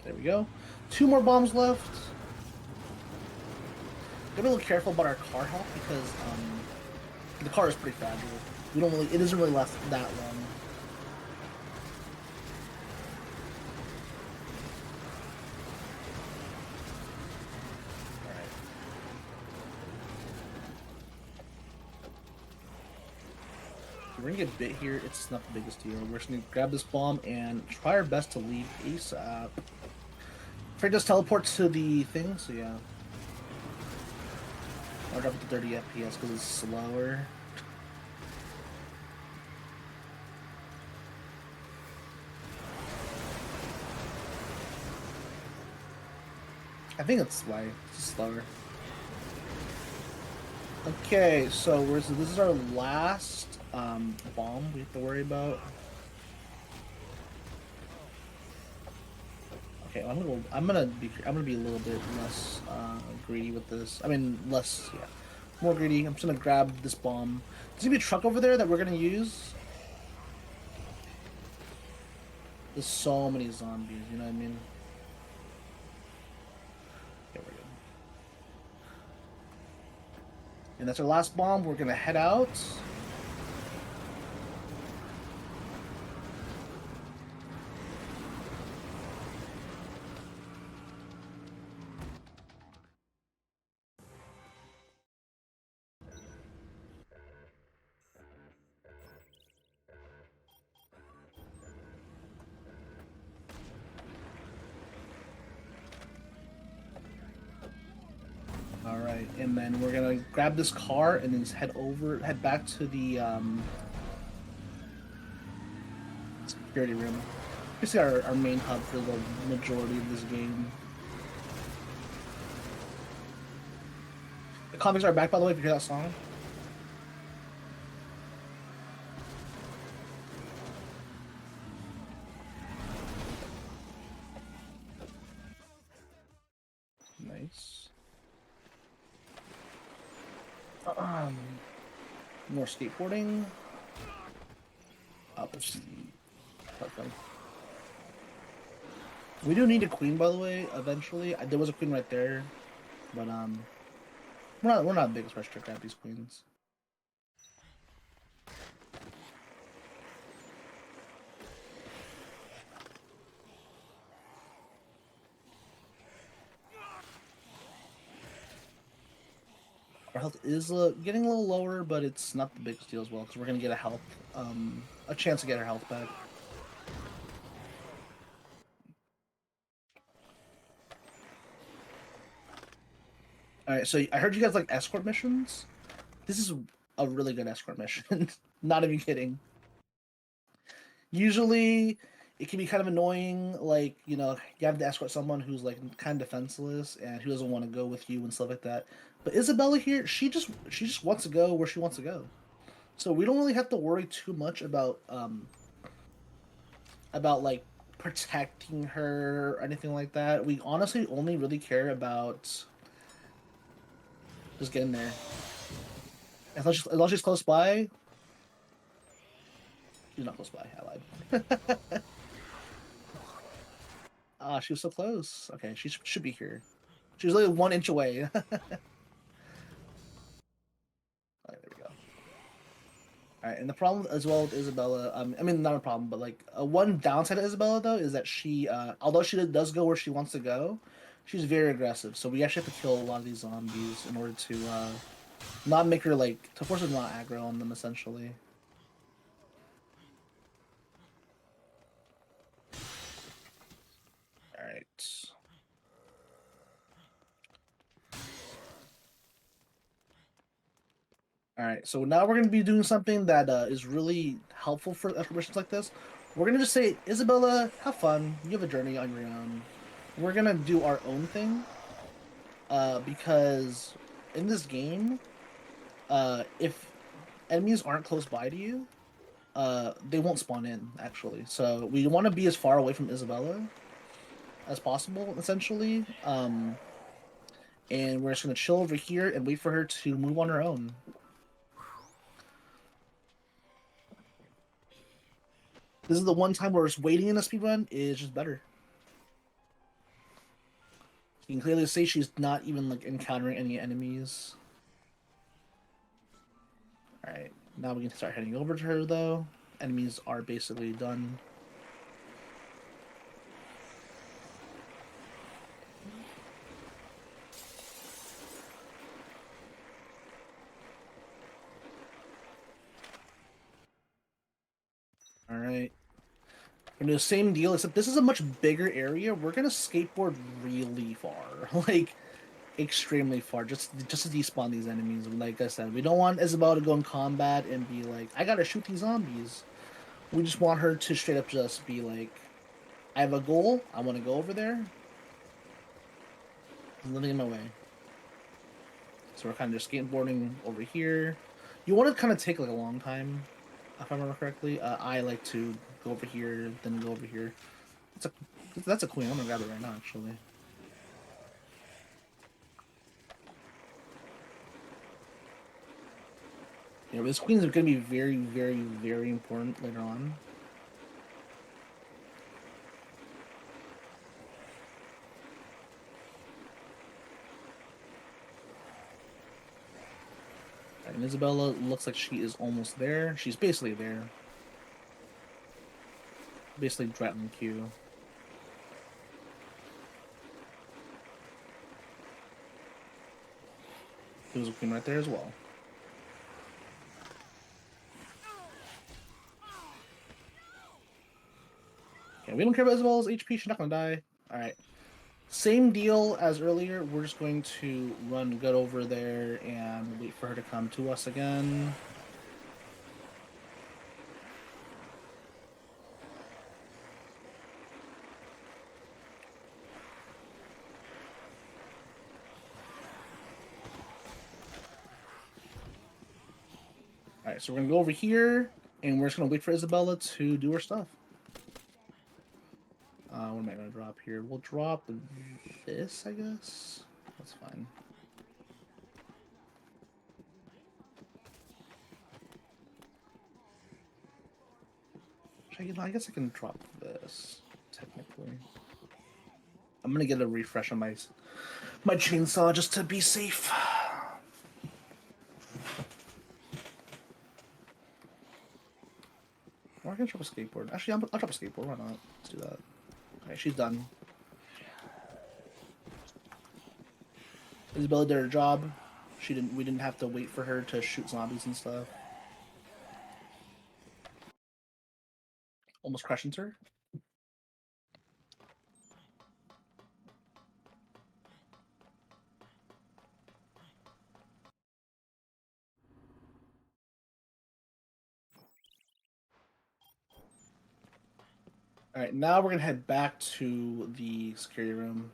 There we go. 2 more bombs left. Gotta be a little careful about our car health because the car is pretty fragile. It doesn't really last that long. We're gonna get bit here. It's not the biggest deal. We're just gonna grab this bomb and try our best to leave ASAP. Afraid just teleport to the thing, so yeah. I'll drop it to 30 FPS because it's slower. I think it's why it's slower. Okay, so this is our last bomb we have to worry about. Okay, I'm gonna be a little bit less greedy with this. I mean, more greedy. I'm just gonna grab this bomb. There's gonna be a truck over there that we're gonna use. There's so many zombies. You know what I mean? Okay, we're good. And that's our last bomb. We're gonna head out. All right, and then we're gonna grab this car and then just head back to the security room. Basically, our main hub for the majority of this game. The comics are back, by the way. If you hear that song. Nice. More skateboarding. Okay. We do need a queen, by the way. Eventually, there was a queen right there, but we're not big rush to grab these queens. Our health is getting a little lower, but it's not the biggest deal as well because we're gonna get a chance to get our health back. All right, so I heard you guys like escort missions. This is a really good escort mission. Not even kidding. Usually, it can be kind of annoying, like, you have to escort someone who's like kind of defenseless and who doesn't want to go with you and stuff like that. But Isabella here, she just wants to go where she wants to go. So we don't really have to worry too much about like protecting her or anything like that. We honestly only really care about just getting there. As long as she's close by. She's not close by. I lied. Ah, she was so close. Okay, she should be here. She was only 1 inch away. Alright, there we go. Alright, and the problem as well with Isabella, I mean, not a problem, but like one downside of Isabella though is that she, although she does go where she wants to go, she's very aggressive. So we actually have to kill a lot of these zombies in order to not make her to force her to not aggro on them essentially. Alright. Alright, so now we're going to be doing something that is really helpful for missions like this. We're going to just say, Isabella, have fun. You have a journey on your own. We're going to do our own thing. Because in this game, if enemies aren't close by to you, they won't spawn in, actually. So we want to be as far away from Isabella as possible, essentially. And we're just going to chill over here and wait for her to move on her own. This is the one time where just waiting in a speedrun is just better. You can clearly see she's not even encountering any enemies. Alright, now we can start heading over to her though. Enemies are basically done. Alright. We're gonna do the same deal, except this is a much bigger area. We're gonna skateboard really far. Extremely far. Just to despawn these enemies. Like I said, we don't want Isabel to go in combat and be like, I gotta shoot these zombies. We just want her to straight up just be like, I have a goal, I wanna go over there. living in my way. So we're kind of just skateboarding over here. You want to kind of take like a long time, if I remember correctly. I like to go over here, then go over here. That's a queen. I'm gonna grab it right now, actually. You know, this queen is going to be very, very, very important later on. And Isabella looks like she is almost there. She's basically there. Basically threatening Q. There's a queen right there as well. Okay, we don't care about Isabella's HP. She's not going to die. All right. Same deal as earlier. We're just going to run good over there and wait for her to come to us again. Alright, so we're going to go over here, and we're just going to wait for Isabella to do her stuff. What am I going to drop here? We'll drop this, I guess. That's fine. I guess I can drop this, technically. I'm going to get a refresh on my chainsaw just to be safe. Or I can drop a skateboard. Actually, I'll drop a skateboard. Why not? Let's do that. Okay, she's done. Isabella did her job. We didn't have to wait for her to shoot zombies and stuff. Almost crushing her. All right, now we're gonna head back to the security room.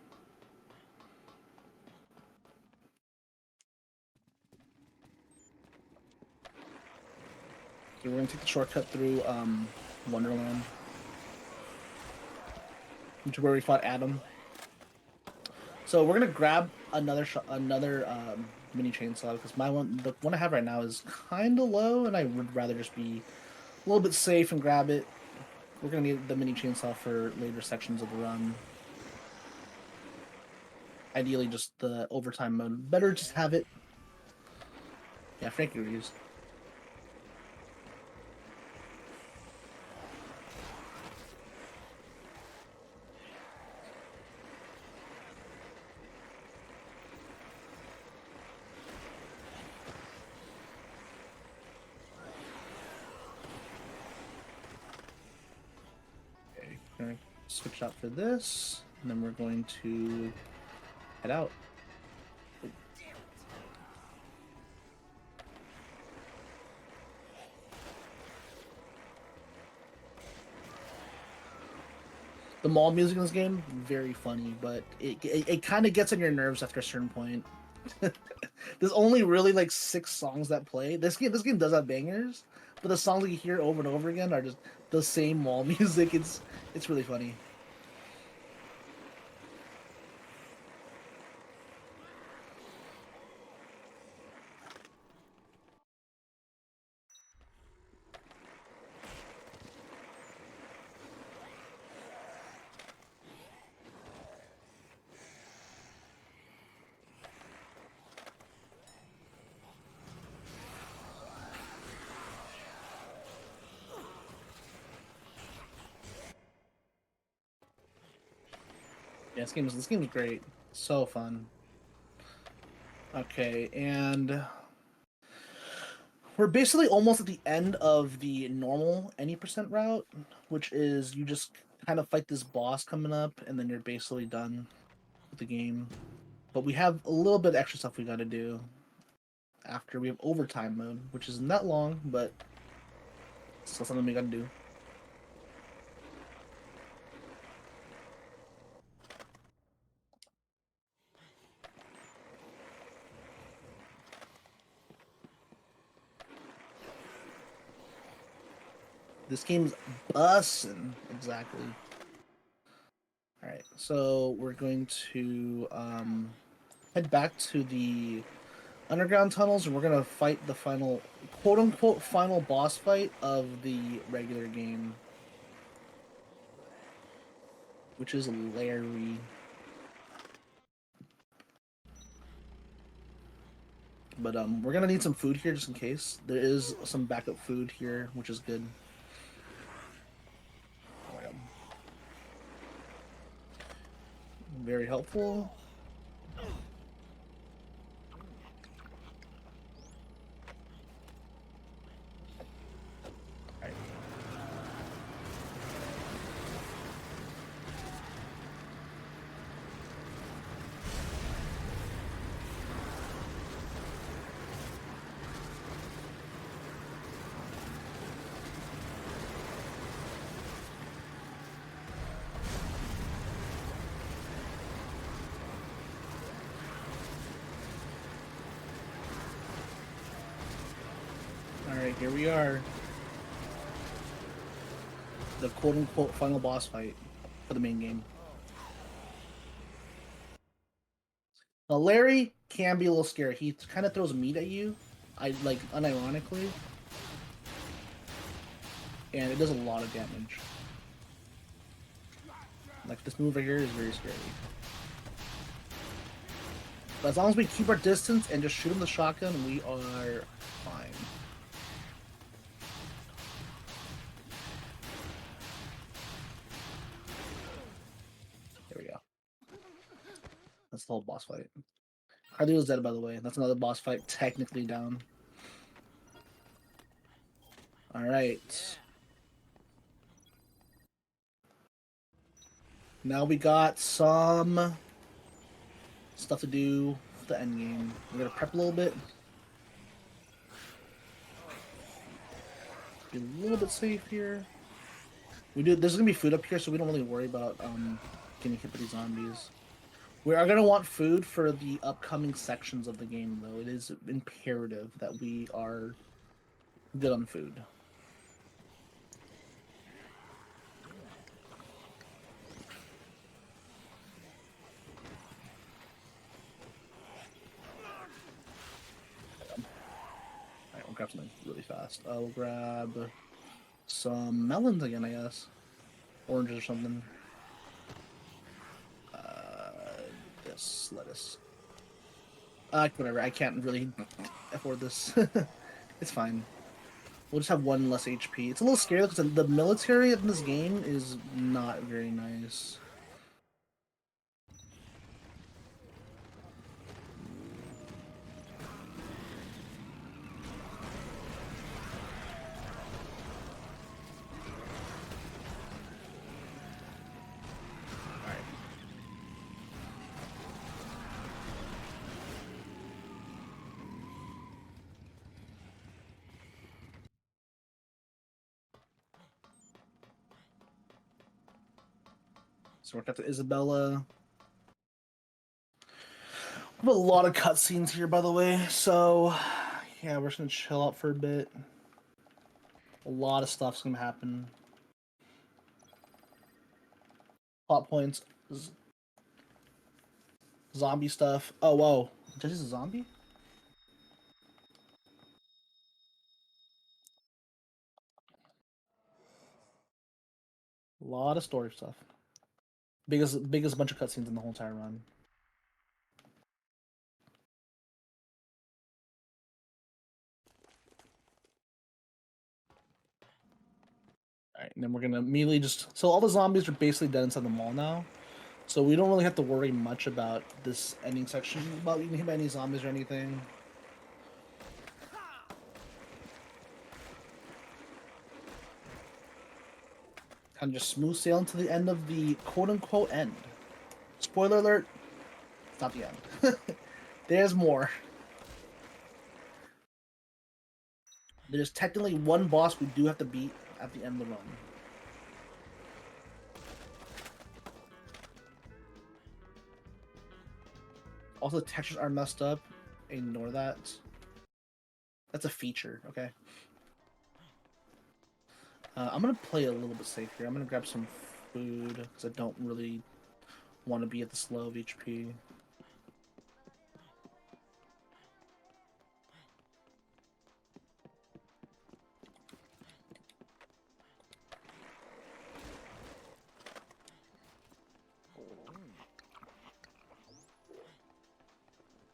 So we're gonna take the shortcut through Wonderland, which is where we fought Adam. So we're gonna grab another mini chainsaw because the one I have right now is kind of low, and I would rather just be a little bit safe and grab it. We're gonna need the mini chainsaw for later sections of the run. Ideally, just the overtime mode. Better just have it. Yeah, Frankie agrees. Okay, we're gonna switch out for this, and then we're going to head out. The mall music in this game, very funny, but it kind of gets on your nerves after a certain point. There's only really like 6 songs that play. This game does have bangers, but the songs that you hear over and over again are just the same mall music. It's really funny. Yeah, this game is great. So fun. Okay, and we're basically almost at the end of the normal any percent route, which is you just kind of fight this boss coming up, and then you're basically done with the game. But we have a little bit of extra stuff we got to do after. We have overtime mode, which isn't that long, but still something we got to do. This game's bussin'. Exactly. Alright, so we're going to head back to the underground tunnels, and we're going to fight the final, quote-unquote, final boss fight of the regular game. Which is Larry. But we're going to need some food here just in case. There is some backup food here, which is good. Oh my god. Very helpful. Alright. Alright, here we are. The quote-unquote final boss fight for the main game. Now, Larry can be a little scary. He kind of throws meat at you, unironically. And it does a lot of damage. Like, this move right here is very scary. But as long as we keep our distance and just shoot him with the shotgun, we are fine. There we go. That's the whole boss fight. Carlito's dead, by the way. That's another boss fight technically down. Alright. Now we got some stuff to do for the end game. We're gonna prep a little bit. Be a little bit safe here. There's gonna be food up here, so we don't really worry about getting hit by these zombies. We are gonna want food for the upcoming sections of the game, though. It is imperative that we are good on food. Alright, we'll grab something really fast. We'll grab some melons again, I guess. Oranges or something. This lettuce. Whatever. I can't really afford this. It's fine. We'll just have one less HP. It's a little scary because the military in this game is not very nice. So we're got to Isabella. We have a lot of cutscenes here, by the way. So, yeah, we're just gonna chill out for a bit. A lot of stuff's gonna happen. Plot points. Zombie stuff. Oh, whoa. Is this a zombie? A lot of story stuff. Biggest bunch of cutscenes in the whole entire run. Alright, and then we're gonna immediately just... So all the zombies are basically dead inside the mall now. So we don't really have to worry much about this ending section, about getting hit by any zombies or anything. Kind of just smooth sailing to the end of the quote-unquote end. Spoiler alert, it's not the end. There's more. There's technically one boss we do have to beat at the end of the run. Also, the textures are messed up. Ignore that. That's a feature, okay? I'm gonna play a little bit safe here. I'm gonna grab some food because I don't really want to be at this low of HP.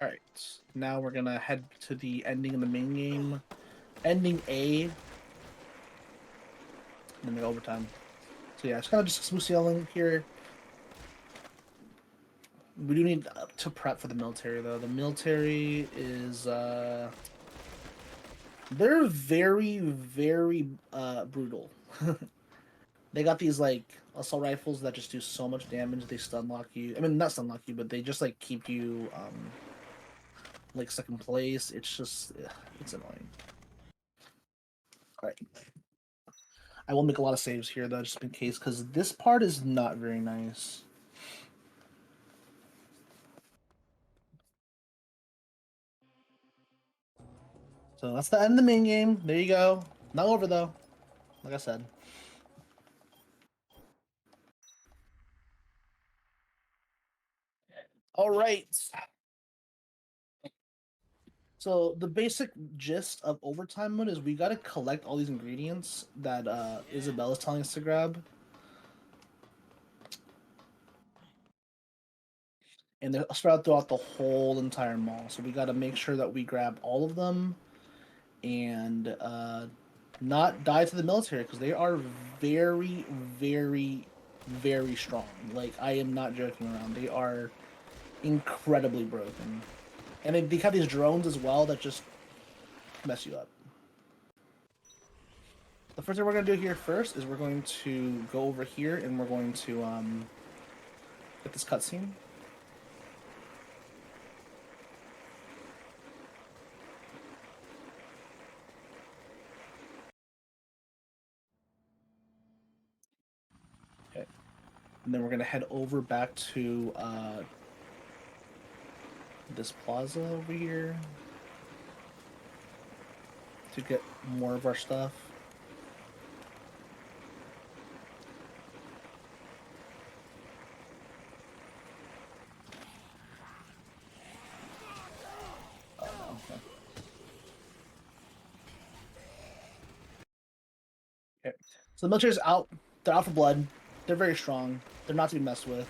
Alright, now we're gonna head to the ending of the main game. Ending A. And then the overtime. So yeah, it's kind of just smooth sailing here. We do need to prep for the military, though. The military is, they're very, very brutal. They got these, like, assault rifles that just do so much damage. They stun lock you. I mean, not stun lock you, but they just, like, keep you, like, stuck in place. It's just, it's annoying. Alright. I will make a lot of saves here, though, just in case, because this part is not very nice. So that's the end of the main game. There you go. Not over, though. Like I said. All right. So the basic gist of overtime mode is we got to collect all these ingredients that Isabella's telling us to grab. And they're spread out throughout the whole entire mall. So we got to make sure that we grab all of them and not die to the military because they are very, very, very strong. Like, I am not joking around. They are incredibly broken. And they have these drones as well that just mess you up. The first thing we're going to do here first is we're going to go over here and we're going to get this cutscene. Okay. And then we're going to head over back to this plaza over here to get more of our stuff. Oh, no. Okay. Okay. So the military's out. They're out for blood. They're very strong. They're not to be messed with.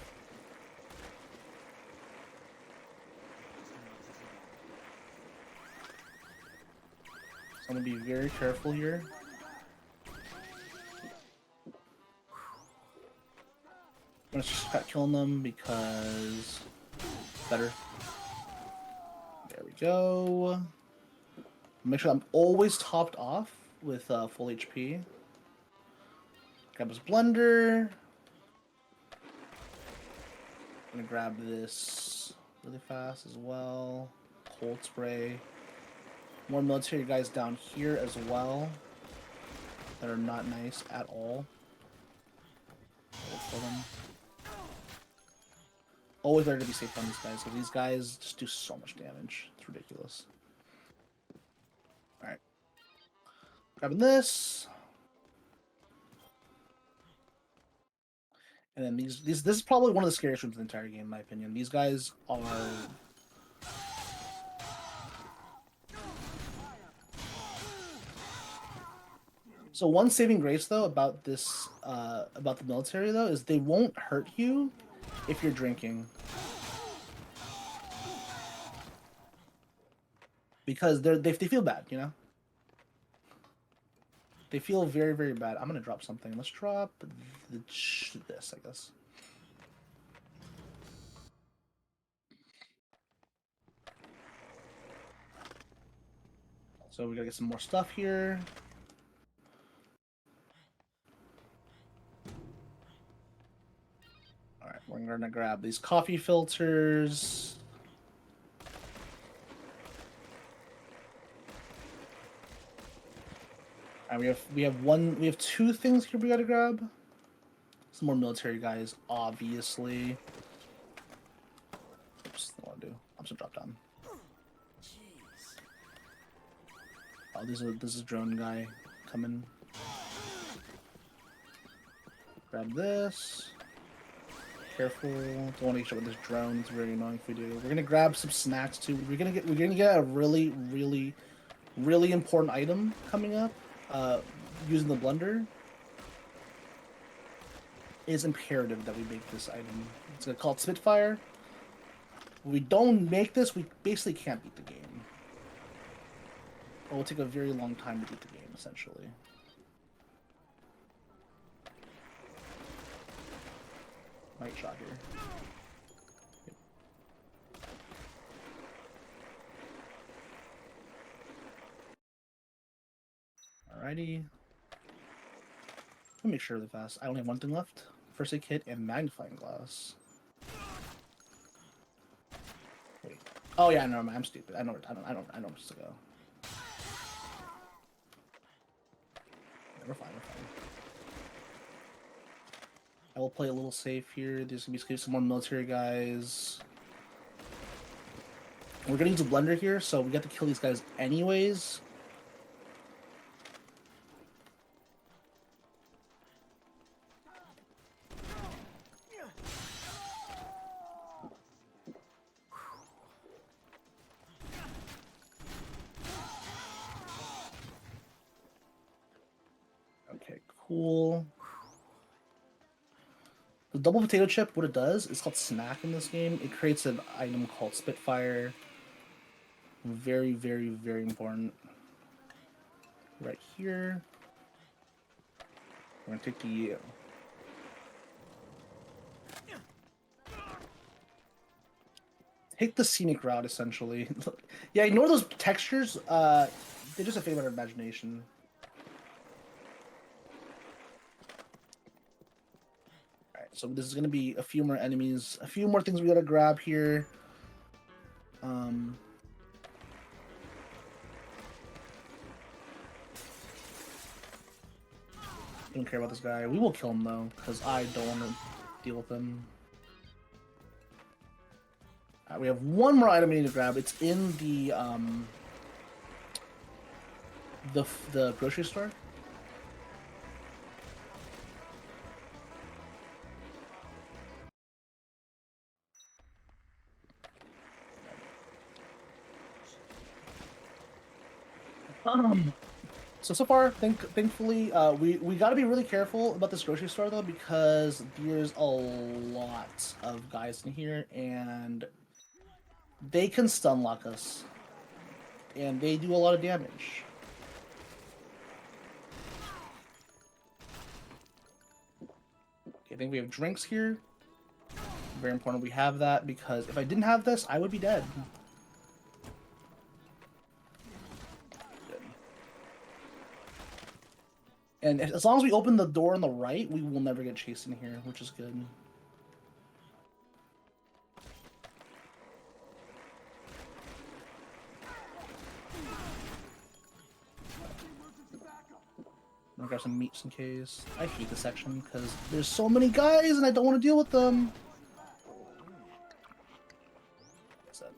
So I'm going to be very careful here. I'm going to start killing them because it's better. There we go. Make sure I'm always topped off with full HP. Grab his blender. I'm gonna grab this really fast as well. Cold spray. More military guys down here as well that are not nice at all. Kill them. Always better to be safe on these guys because these guys just do so much damage. It's ridiculous. Alright. Grabbing this. And then these this is probably one of the scariest rooms in the entire game, in my opinion. These guys are so one saving grace though about this about the military though is they won't hurt you if you're drinking. Because they feel bad, you know? They feel very, very bad. I'm gonna drop something. Let's drop this, I guess. So we gotta get some more stuff here. Alright, we're gonna grab these coffee filters. Alright, we have two things here we gotta grab. Some more military guys, obviously. Oops, I wanna do. I'm just gonna drop down. Oh, this is drone guy coming. Grab this. Careful. Don't want to get shot with this drone. It's very annoying if we do. We're gonna grab some snacks too. We're gonna get a really important item coming up. Using the blender. It is imperative that we make this item. It's called Spitfire. If we don't make this, we basically can't beat the game. It will take a very long time to beat the game, essentially. Right shot here. Alrighty. Let me make sure really fast. I only have one thing left. First aid kit and magnifying glass. Wait. Oh yeah, no, I'm stupid. I know where to go. Yeah, we're fine. I will play a little safe here. There's gonna be some more military guys. We're gonna use a blender here, so we got to kill these guys anyways. Okay, cool. The double potato chip, what it does, it's called snack in this game. It creates an item called Spitfire. Very important. Right here. We're gonna take the take the scenic route, essentially. Yeah, ignore those textures. They're just a figment of our imagination. Alright, so this is gonna be a few more enemies, a few more things we gotta grab here. Don't care about this guy. We will kill him though, because I don't want to deal with him. We have one more item we need to grab. It's in the grocery store. So far, thankfully, we got to be really careful about this grocery store though, because there's a lot of guys in here, and they can stun lock us, and they do a lot of damage. Okay, I think we have drinks here. Very important we have that, because if I didn't have this, I would be dead. And as long as we open the door on the right, we will never get chased in here, which is good. I'm gonna grab some meats in case. I hate this section because there's so many guys and I don't want to deal with them. What's that?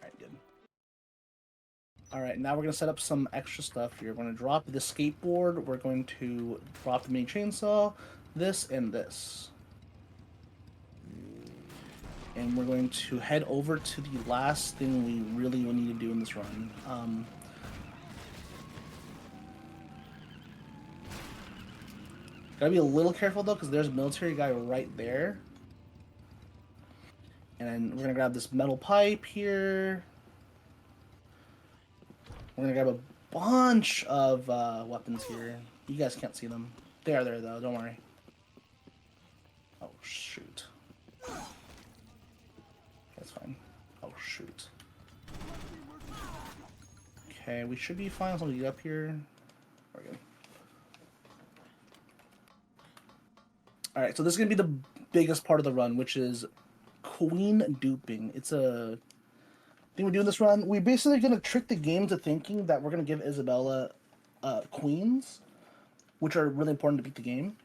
Alright, good. Alright, now we're going to set up some extra stuff here. We're going to drop the skateboard. We're going to drop the mini chainsaw. This and this. And we're going to head over to the last thing we really will need to do in this run. Gotta be a little careful though, because there's a military guy right there. And we're gonna grab this metal pipe here. We're gonna grab a bunch of weapons here. You guys can't see them. They are there though, don't worry. Oh shoot. That's fine. Oh shoot. Okay, we should be fine. Somebody get up here. There we go. Alright, so this is gonna be the biggest part of the run, which is queen duping. It's a thing we're doing this run. We're basically gonna trick the game to thinking that we're gonna give Isabella queens, which are really important to beat the game.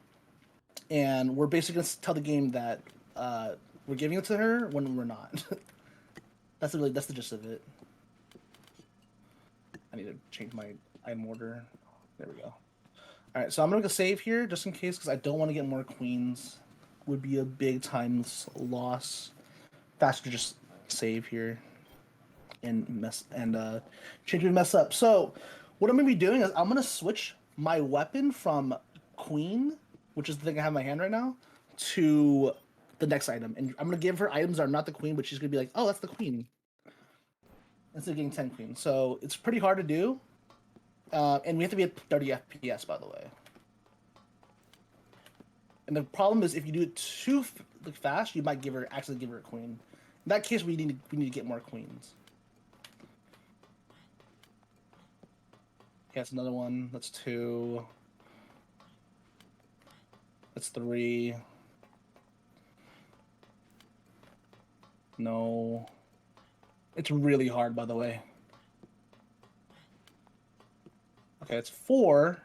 And we're basically gonna tell the game that we're giving it to her when we're not. That's the gist of it. I need to change my item order. There we go. All right, so I'm gonna make a save here just in case because I don't want to get more queens. Would be a big time loss. Faster just save here and change and mess up. So what I'm gonna be doing is I'm gonna switch my weapon from queen, which is the thing I have in my hand right now, to the next item, and I'm gonna give her items that are not the queen, but she's gonna be like, "Oh, that's the queen," instead of getting 10 queens. So it's pretty hard to do, and we have to be at 30 FPS, by the way. And the problem is if you do it too fast, you might actually give her a queen. In that case, we need to get more queens. Okay, that's another one. That's 2. That's 3. No. It's really hard, by the way. Okay, it's 4.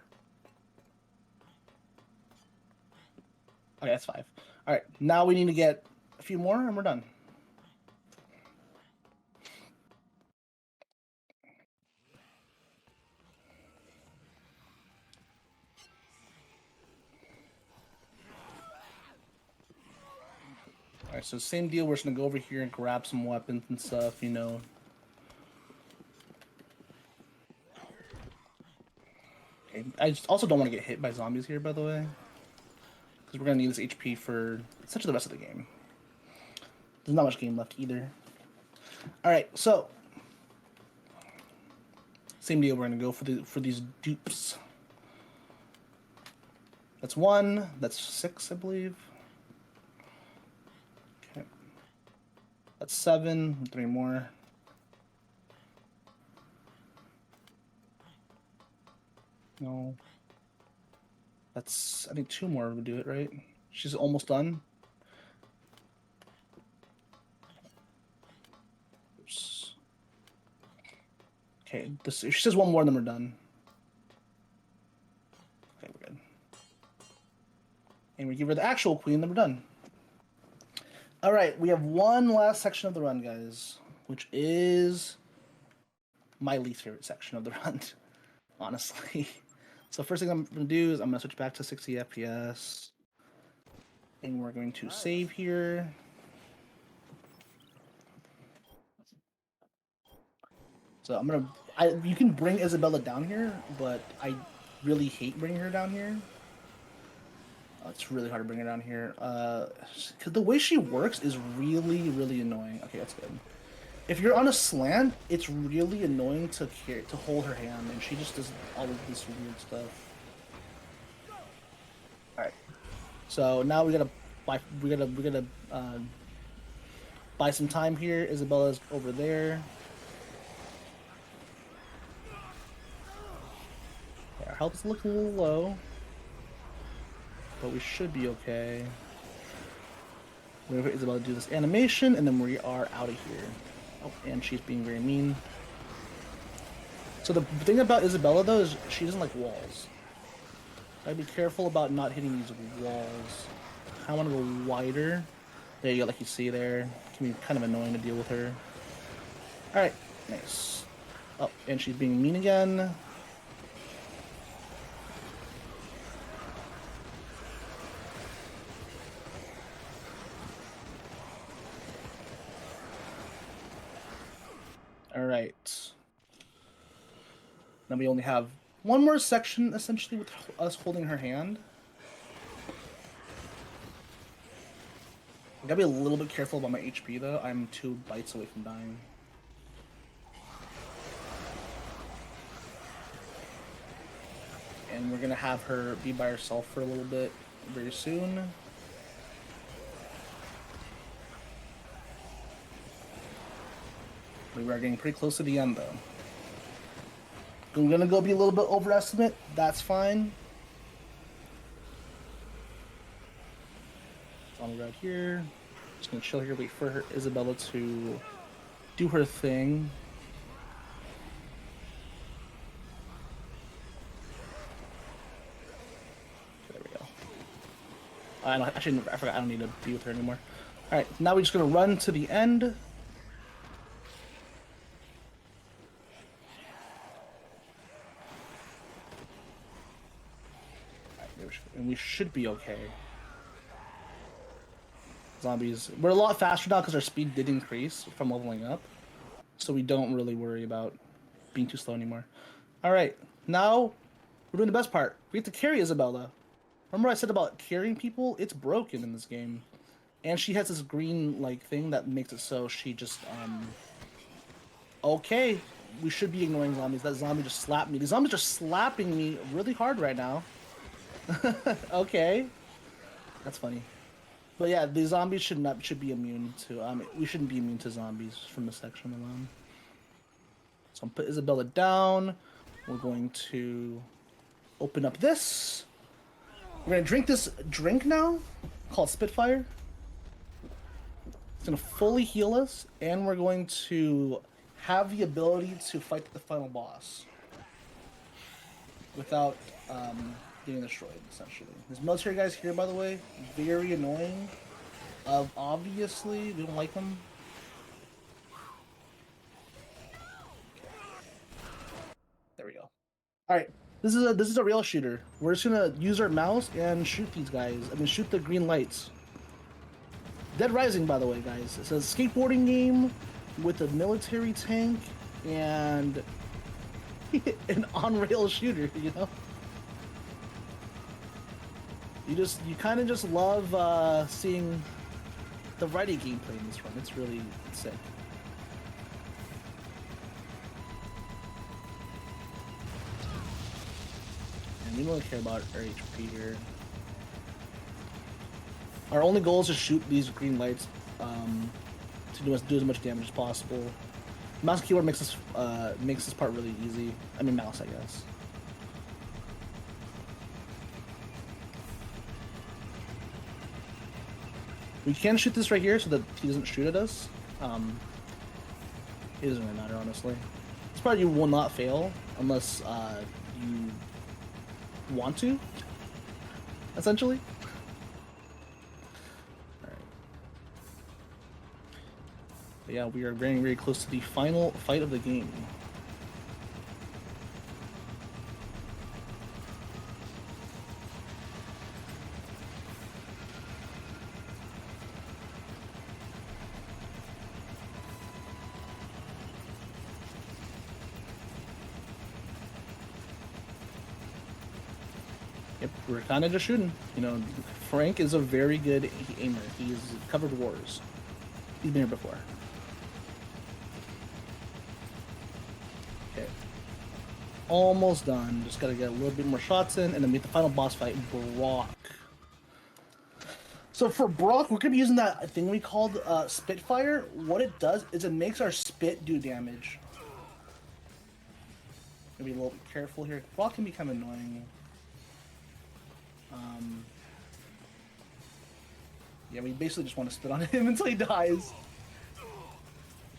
Okay, that's 5. All right, now we need to get a few more, and we're done. All right, so same deal. We're just gonna go over here and grab some weapons and stuff, you know. Okay, I also don't want to get hit by zombies here, by the way, because we're gonna need this HP for essentially the rest of the game. There's not much game left either. All right, so same deal. We're gonna go for these dupes. That's 1. That's 6, I believe. Okay. That's 7. 3 more. No. That's, I think 2 more would do it, right? She's almost done. Oops. Okay, if she says 1 more, then we're done. Okay, we're good. And we give her the actual queen, then we're done. All right, we have one last section of the run, guys, which is my least favorite section of the run, honestly. So first thing I'm going to do is I'm going to switch back to 60 FPS. And we're going to save here. So I'm going to... you can bring Isabella down here, but I really hate bringing her down here. It's really hard to bring her down here. Because the way she works is really, really annoying. Okay, that's good. If you're on a slant, it's really annoying to hold her hand, and she just does all of this weird stuff. All right. So now we gotta buy some time here. Isabella's over there. Okay, our health's looking a little low, but we should be okay. We're going to do this animation, and then we are out of here. Oh, and she's being very mean. So the thing about Isabella, though, is she doesn't like walls. I'd be careful about not hitting these walls. I want to go wider. There you go, like you see there. It can be kind of annoying to deal with her. Alright, nice. Oh, and she's being mean again. Alright. Now we only have one more section, essentially, with us holding her hand. I gotta be a little bit careful about my HP, though. I'm 2 bites away from dying. And we're gonna have her be by herself for a little bit very soon. We are getting pretty close to the end, though. I'm gonna go be a little bit overestimate. That's fine. On right here. Just gonna chill here, wait for her Isabella to do her thing. There we go. I forgot I don't need to be with her anymore. Alright, now we're just gonna run to the end. we should be okay. Zombies. We're a lot faster now because our speed did increase from leveling up. So we don't really worry about being too slow anymore. Alright, now we're doing the best part. We have to carry Isabella. Remember I said about carrying people? It's broken in this game. And she has this green, like, thing that makes it so she just, Okay, we should be ignoring zombies. That zombie just slapped me. The zombies are slapping me really hard right now. Okay. That's funny. But yeah, the zombies should be immune to, we shouldn't be immune to zombies from this section alone. So I'm put Isabella down. We're going to open up this. We're gonna drink this drink now, called Spitfire. It's gonna fully heal us, and we're going to have the ability to fight the final boss without getting destroyed, essentially. There's military guys here, by the way. Very annoying. Obviously, we don't like them. There we go. Alright, this is a real shooter. We're just gonna use our mouse and shoot these guys. I mean, shoot the green lights. Dead Rising, by the way, guys. It's a skateboarding game with a military tank and an on-rail shooter, you know? You kind of just love seeing the variety gameplay in this run. It's really sick. And we don't really care about our HP here. Our only goal is to shoot these green lights to do as much damage as possible. Mouse and keyboard makes this part really easy. I mean, mouse, I guess. We can shoot this right here so that he doesn't shoot at us. It doesn't really matter, honestly. This part you will not fail unless you want to, essentially. Alright. But yeah, we are very, very close to the final fight of the game. Yep, we're kind of just shooting. You know, Frank is a very good aimer. He's covered wars. He's been here before. Okay. Almost done. Just gotta get a little bit more shots in, and then meet the final boss fight, Brock. So for Brock, we're gonna be using that thing we called Spitfire. What it does is it makes our spit do damage. Gonna be a little bit careful here. Brock can be kind of annoying. Yeah, we basically just want to spit on him until he dies.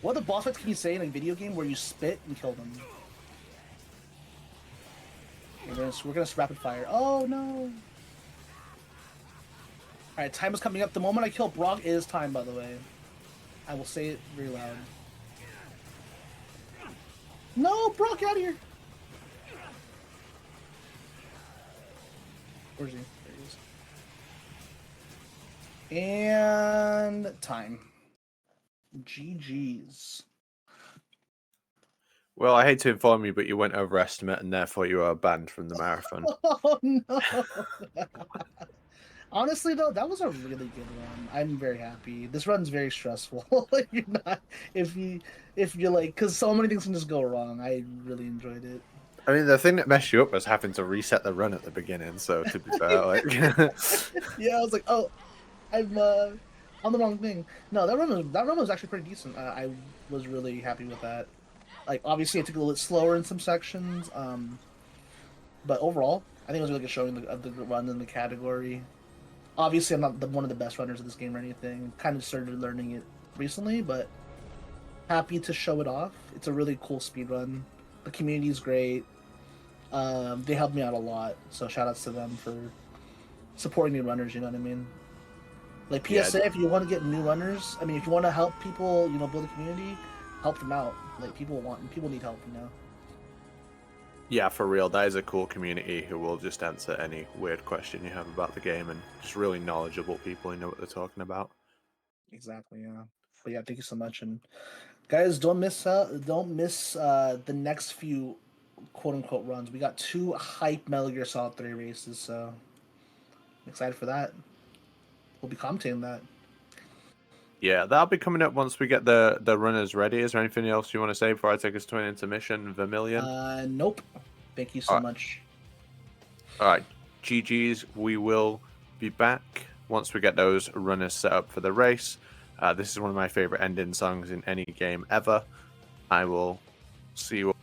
What other boss fights can you say in a video game where you spit and kill them? We're gonna rapid fire. Oh no! Alright, time is coming up. The moment I kill Brock, it is time, by the way. I will say it very loud. No, Brock, get out of here! Where's he? There he is. And time. GG's. Well, I hate to inform you, but you went over estimate, and therefore you are banned from the marathon. Oh no! Honestly, though, that was a really good run. I'm very happy. This run's very stressful. You're not if you're like, because so many things can just go wrong. I really enjoyed it. I mean, the thing that messed you up was having to reset the run at the beginning. So to be fair, like, yeah, I was like, oh, I'm on the wrong thing. No, that run was actually pretty decent. I was really happy with that. Like, obviously, I took it a little bit slower in some sections, but overall, I think it was a really good showing of the run in the category. Obviously, I'm not one of the best runners of this game or anything. Kind of started learning it recently, but happy to show it off. It's a really cool speed run. The community is great. They helped me out a lot, so shout outs to them for supporting new runners, you know what I mean? Like, PSA, yeah, if you want to get new runners, I mean, if you want to help people, you know, build a community, help them out. Like, people need help, you know? Yeah, for real, that is a cool community who will just answer any weird question you have about the game, and just really knowledgeable people who know what they're talking about. Exactly, yeah. But yeah, thank you so much, and guys, don't miss out. Don't miss the next few quote unquote runs. We got 2 hype Metal Gear Solid 3 races, so I'm excited for that. We'll be commentating that. Yeah, that'll be coming up once we get the runners ready. Is there anything else you want to say before I take us to an intermission, Vermillion? Nope. Thank you so much. All right, GG's. We will be back once we get those runners set up for the race. This is one of my favorite ending songs in any game ever. I will see you